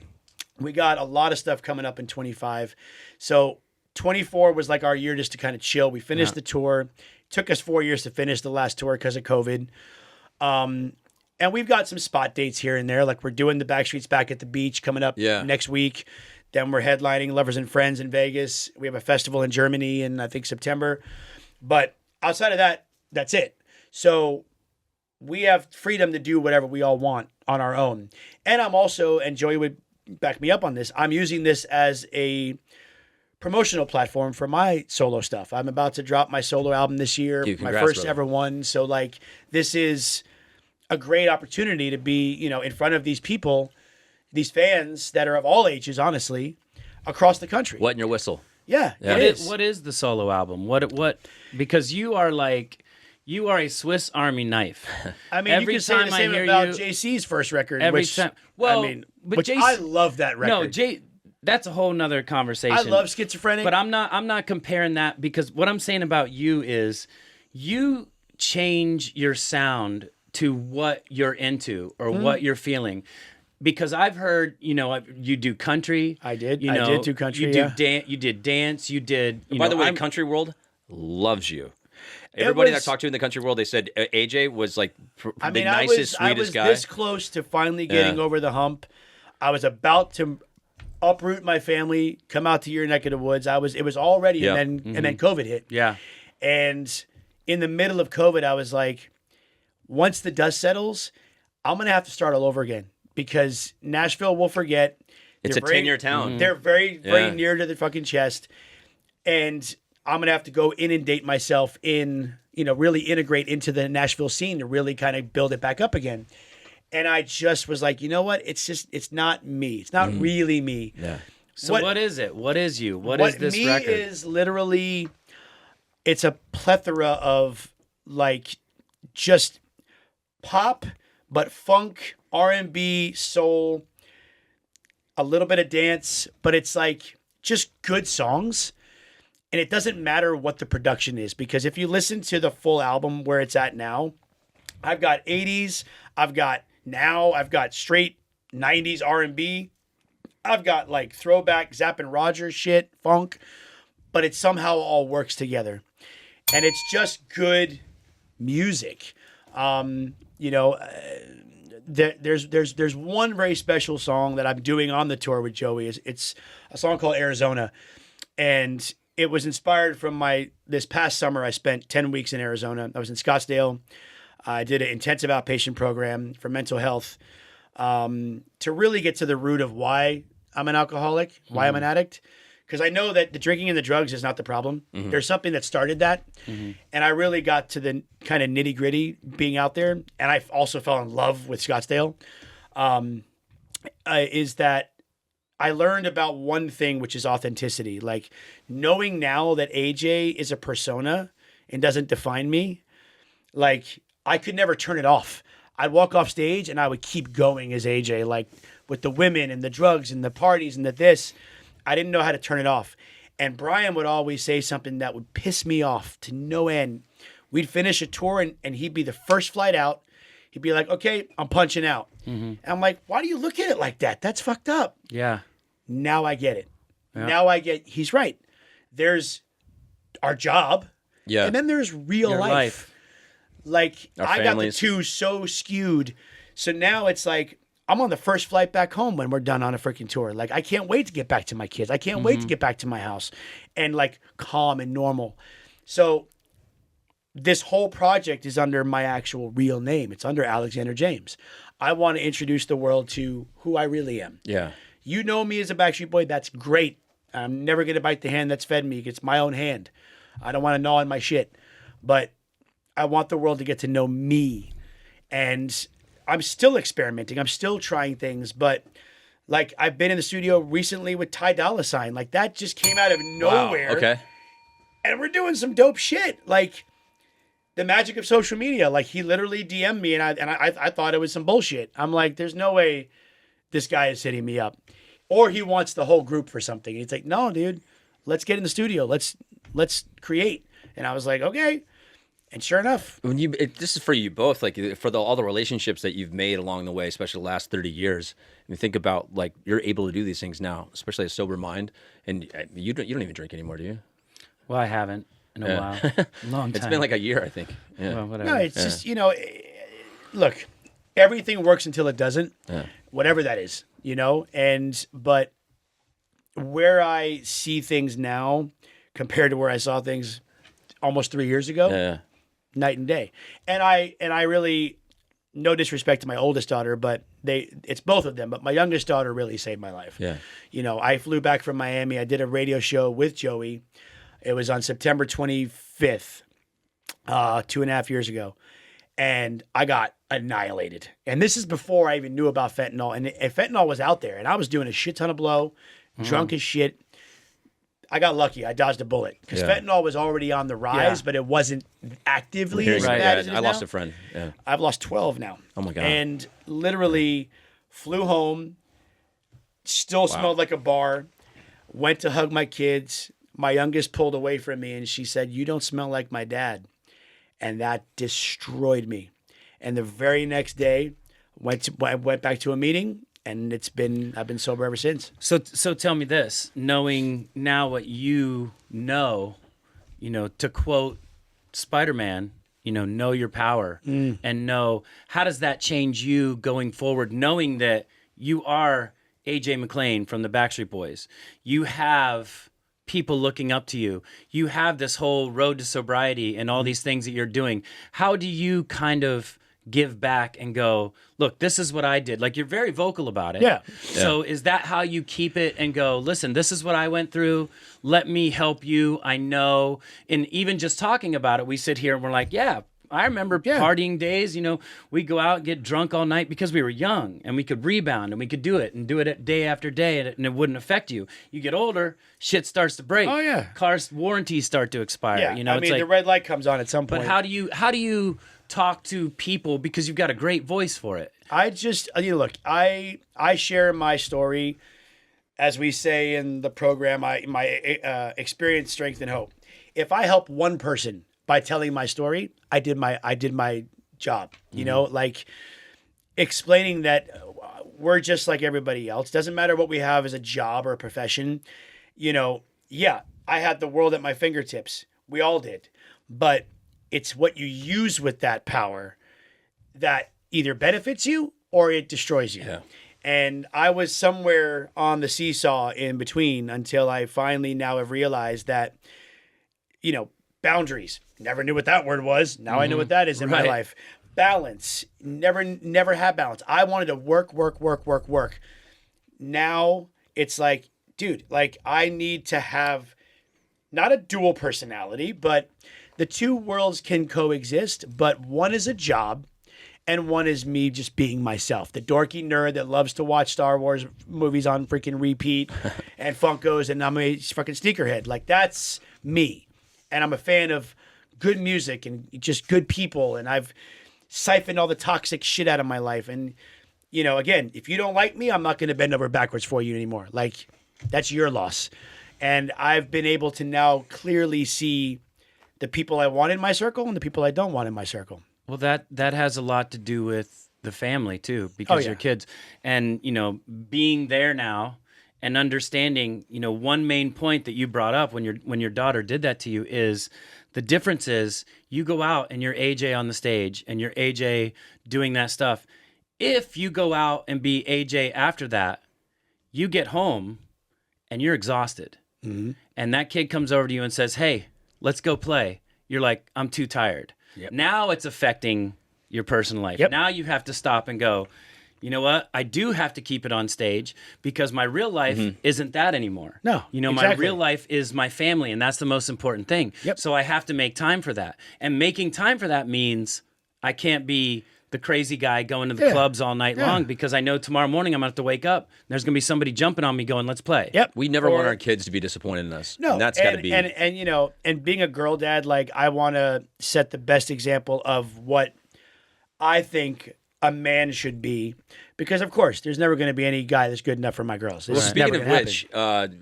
We got a lot of stuff coming up in 25. So 24 was like our year just to kind of chill. We finished the tour. Took us 4 years to finish the last tour because of COVID. And we've got some spot dates here and there. Like we're doing the Backstreet's Back at the Beach coming up next week. Then we're headlining Lovers and Friends in Vegas. We have a festival in Germany in, I think, September. But outside of that, that's it. So we have freedom to do whatever we all want on our own. And I'm also, and Joey would back me up on this, I'm using this as a promotional platform for my solo stuff. I'm about to drop my solo album this year, Dude, my congrats, first brother. ever one. So like this is a great opportunity to be, in front of these people, these fans that are of all ages, honestly, across the country. Wet in your whistle. Yeah, Yeah. it is. What is the solo album? What? Because you are a Swiss Army knife. I mean, every you can say time the I same hear about you- JC's first record. Every which, time. Well, I mean, but which JC I love that record. No, that's a whole nother conversation. I love Schizophrenic. But I'm not comparing that, because what I'm saying about you is you change your sound to what you're into or what you're feeling. Because I've heard, you do country. I did. You I know, did do country, You yeah. you did dance. You did. By the way, I'm- the country world loves you. Everybody that I talked to in the country world, they said AJ was like the nicest, I sweetest was guy. this close to finally getting over the hump. I was about to uproot my family, come out to your neck of the woods. It was all ready, Yeah. and then COVID hit. Yeah. And in the middle of COVID, I was like, once the dust settles, I'm gonna have to start all over again, because Nashville will forget. It's They're a very- 10-year town. They're very, very Yeah. near to the fucking chest. And I'm going to have to go inundate myself in, really integrate into the Nashville scene to really kind of build it back up again. And I just was like, you know what? It's not me. It's not really me. Yeah. So What- what is it? What is you? What is this me record? is literally, it's a plethora of like just pop, but funk, R&B, soul, a little bit of dance, but it's like just good songs. And it doesn't matter what the production is, because if you listen to the full album where it's at now, I've got 80s, I've got straight 90s R&B, I've got like throwback Zapp and Rogers shit, funk, but it somehow all works together. And it's just good music. There's one very special song that I'm doing on the tour with Joey. It's a song called Arizona. And it was inspired from this past summer. I spent 10 weeks in Arizona. I was in Scottsdale. I did an intensive outpatient program for mental health to really get to the root of why I'm an alcoholic, why I'm an addict. because I know that the drinking and the drugs is not the problem. There's something that started that. And I really got to the kind of nitty gritty being out there. And I also fell in love with Scottsdale. Is that I learned about one thing, which is authenticity. Like knowing now that AJ is a persona and doesn't define me, like I could never turn it off. I'd walk off stage and I would keep going as AJ, like with the women and the drugs and the parties and the this. I didn't know how to turn it off. And Brian would always say something that would piss me off to no end. We'd finish a tour and he'd be the first flight out. He'd be like, okay, I'm punching out. And I'm like, why do you look at it like that? That's fucked up. Yeah. Now I get it. Yeah. Now I get, he's right. There's our job. Yeah. And then there's real life. Like I got the two so skewed. So now it's like, I'm on the first flight back home when we're done on a freaking tour. Like, I can't wait to get back to my kids. I can't wait to get back to my house and like calm and normal. So this whole project is under my actual real name. It's under Alexander James. I want to introduce the world to who I really am. Yeah. You know me as a Backstreet Boy. That's great. I'm never going to bite the hand that's fed me. It's my own hand. I don't want to gnaw on my shit. But I want the world to get to know me. And I'm still experimenting. I'm still trying things, but like I've been in the studio recently with Ty Dolla $ign. Like that just came out of nowhere. Wow. Okay. And we're doing some dope shit. Like the magic of social media. Like he literally DM'd me and I thought it was some bullshit. I'm like, there's no way this guy is hitting me up. Or he wants the whole group for something. He's like, no, dude, let's get in the studio. Let's create. And I was like, okay. And sure enough, this is for you both, like for all the relationships that you've made along the way, especially the last 30 years. And you think about like you're able to do these things now, especially a sober mind. And you don't even drink anymore, do you? Well, I haven't in a while. Long time. It's been like a year, I think. Yeah. Well, whatever. no, it's just look, everything works until it doesn't. Yeah. Whatever that is, but where I see things now compared to where I saw things almost 3 years ago. Yeah. Night and day. And I really, no disrespect to my oldest daughter, but it's both of them, but my youngest daughter really saved my life. Yeah. I flew back from Miami. I did a radio show with Joey. It was on September 25th, 2.5 years ago. And I got annihilated. And this is before I even knew about fentanyl. And fentanyl was out there and I was doing a shit ton of blow, drunk as shit. I got lucky. I dodged a bullet because fentanyl was already on the rise, but it wasn't actively as bad as it is I lost now. a friend. Yeah. I've lost 12 now. Oh my God. And literally flew home, still smelled like a bar, went to hug my kids. My youngest pulled away from me and she said, "You don't smell like my dad." And that destroyed me. And the very next day, I went back to a meeting. And I've been sober ever since. So tell me this, knowing now what you know, to quote Spider-Man, know your power and know, how does that change you going forward, knowing that you are AJ McLean from the Backstreet Boys? You have people looking up to you. You have this whole road to sobriety and all these things that you're doing. How do you kind of give back and go, look, this is what I did? Like, you're very vocal about it. Yeah. So is that how you keep it and go, listen, this is what I went through. Let me help you. I know. And even just talking about it, we sit here and we're like, yeah, I remember partying days. We go out and get drunk all night because we were young and we could rebound and we could do it day after day and it wouldn't affect you. You get older, shit starts to break. Oh, yeah. Cars warranties start to expire. Yeah. It's like, the red light comes on at some point. But how do you talk to people, because you've got a great voice for it? I just, look, I share my story, as we say in the program, my experience, strength, and hope. If I help one person by telling my story, I did my job. Like explaining that we're just like everybody else. Doesn't matter what we have as a job or a profession. I had the world at my fingertips. We all did, but it's what you use with that power that either benefits you or it destroys you. Yeah. And I was somewhere on the seesaw in between until I finally now have realized that, boundaries. Never knew what that word was. Now I know what that is in my life. Balance. Never had balance. I wanted to work. Now it's like, dude, like I need to have not a dual personality, but the two worlds can coexist, but one is a job and one is me just being myself. The dorky nerd that loves to watch Star Wars movies on freaking repeat and Funkos, and I'm a fucking sneakerhead. Like, that's me. And I'm a fan of good music and just good people, and I've siphoned all the toxic shit out of my life. And, you know, again, if you don't like me, I'm not going to bend over backwards for you anymore. Like, that's your loss. And I've been able to now clearly see the people I want in my circle and the people I don't want in my circle. Well, that has a lot to do with the family too, because your kids, and you know, being there now and understanding, you know, one main point that you brought up when your daughter did that to you is the difference is you go out and you're AJ on the stage and you're AJ doing that stuff. If you go out and be AJ after that, you get home and you're exhausted. Mm-hmm. And that kid comes over to you and says, "Hey, let's go play." You're like, "I'm too tired." Yep. Now it's affecting your personal life. Yep. Now you have to stop and go, you know what? I do have to keep it on stage because my real life isn't that anymore. No, you know, my real life is my family, and that's the most important thing. Yep. So I have to make time for that. And making time for that means I can't be the crazy guy going to the clubs all night long because I know tomorrow morning I'm going to have to wake up. There's going to be somebody jumping on me going, "Let's play." Yep. We never want our kids to be disappointed in us. No. And that's got to be. And, you know, and being a girl dad, like, I want to set the best example of what I think a man should be. Because, of course, there's never going to be any guy that's good enough for my girls. Well, speaking of which,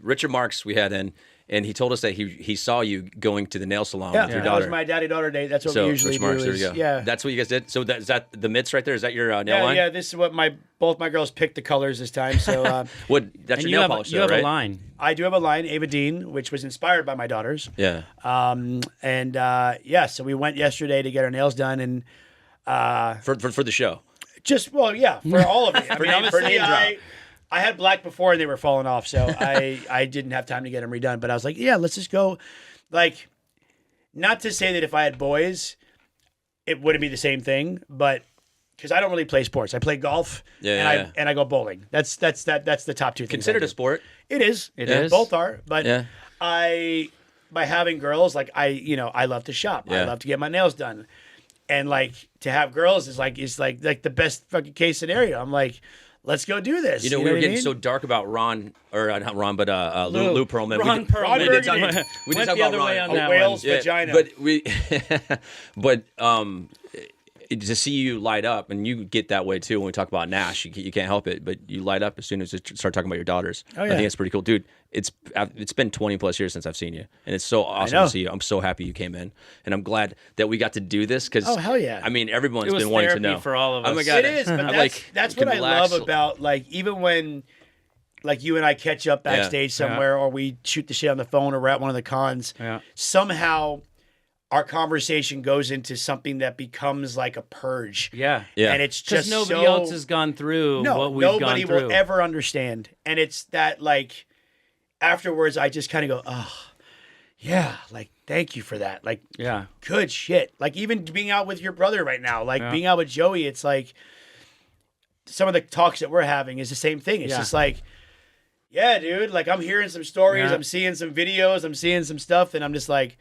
Richard Marks we had in, and he told us that he saw you going to the nail salon with your daughter. That was my daddy-daughter date. That's what we usually do. There you go. Yeah. That's what you guys did? So is that the mitts right there? Is that your nail line? Yeah, this is what both my girls picked the colors this time. So that's your nail polish, you have right? a line. I do have a line, Ava Dean, which was inspired by my daughters. Yeah. So we went yesterday to get our nails done, and for the show. For all of it. I mean, for name drop. I had black before and they were falling off, so I didn't have time to get them redone. But I was like, yeah, let's just go. Like, not to say that if I had boys, it wouldn't be the same thing, but because I don't really play sports, I play golf and I go bowling. That's the top two things. Considered a sport. It is. It is. Both are, but by having girls, like I love to shop. I love to get my nails done. And like to have girls is like the best fucking case scenario. I'm like, let's go do this. You know, we were getting so dark about Ron, or not Ron, but Lou Pearlman. Ron Pearlman. We went did talk the about other way Ron. on that whale's one. vagina. But to see you light up, and you get that way too when we talk about Nash, you can't help it, but you light up as soon as you start talking about your daughters. Oh, yeah. I think it's pretty cool. Dude, it's been 20 plus years since I've seen you, and it's so awesome to see you. I'm so happy you came in, and I'm glad that we got to do this because, hell yeah. I mean, everyone's been wanting to know. For all of us. Oh my God. It is, but that's what I love about, like, even when like you and I catch up backstage somewhere or we shoot the shit on the phone or we're at one of the cons, somehow our conversation goes into something that becomes like a purge. Yeah. And it's just nobody else has gone through what we've gone through. Nobody will ever understand. And it's that, like, afterwards I just kind of go, oh, yeah, like, thank you for that. Like, good shit. Like, even being out with your brother right now, like being out with Joey, it's like some of the talks that we're having is the same thing. It's just like, yeah, dude, like, I'm hearing some stories, I'm seeing some videos, I'm seeing some stuff, and I'm just like,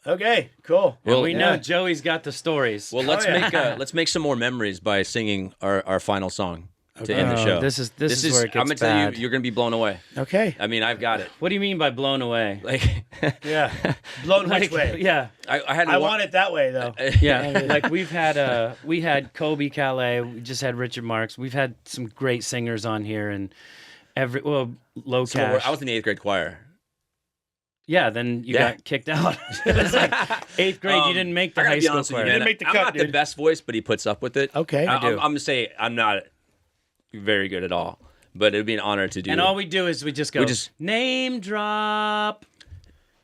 okay, cool. Well, we know Joey's got the stories. Well, let's make some more memories by singing our final song to end the show. This is where it gets I'm gonna tell you, you're gonna be blown away. Okay. I mean, I've got it. What do you mean by blown away? Like, blown which way? Yeah, I want it that way though. Like we had Kobe Calais. We just had Richard Marks. We've had some great singers on here, and Low Cash. I was in the 8th grade choir. Yeah, then you got kicked out. It was like 8th grade. You didn't make the high school choir. You didn't make the cut, I'm not the best voice, but he puts up with it. Okay, I'm gonna say I'm not very good at all, but it'd be an honor to do. And all we do is we just go name drop,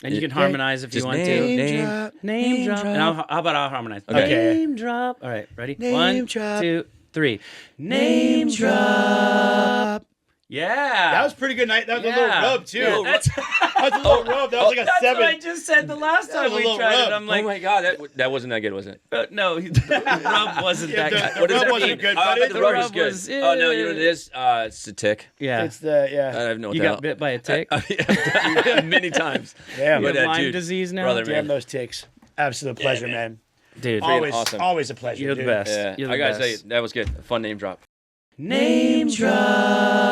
and you can harmonize if you want to. Name drop. And how about I'll harmonize? Okay. Name drop. All right, ready? Name 1, drop. 2, 3. Name drop. Yeah. That was pretty good night. That was a little rub too. Yeah, that's That was a little rub. That was like a that's 7. what I just said the last That time was a we little tried rub. it. I'm like, Oh my god, that wasn't that good, was it? no, the rub wasn't Yeah, that the good. rub that wasn't mean? good, Oh, I but thought it- the rub was rub good. was, Oh no, you know what it is? It's a tick. Yeah. It's the I have no You idea. got bit by a tick? Many times. Yeah, You But, have uh, Lyme dude, disease now? brother, damn man. those ticks. Absolute pleasure, man. Dude. Always, awesome. always a pleasure. You're the dude. best. Yeah, You're the I gotta best. say that was good. A fun name drop. Name drop.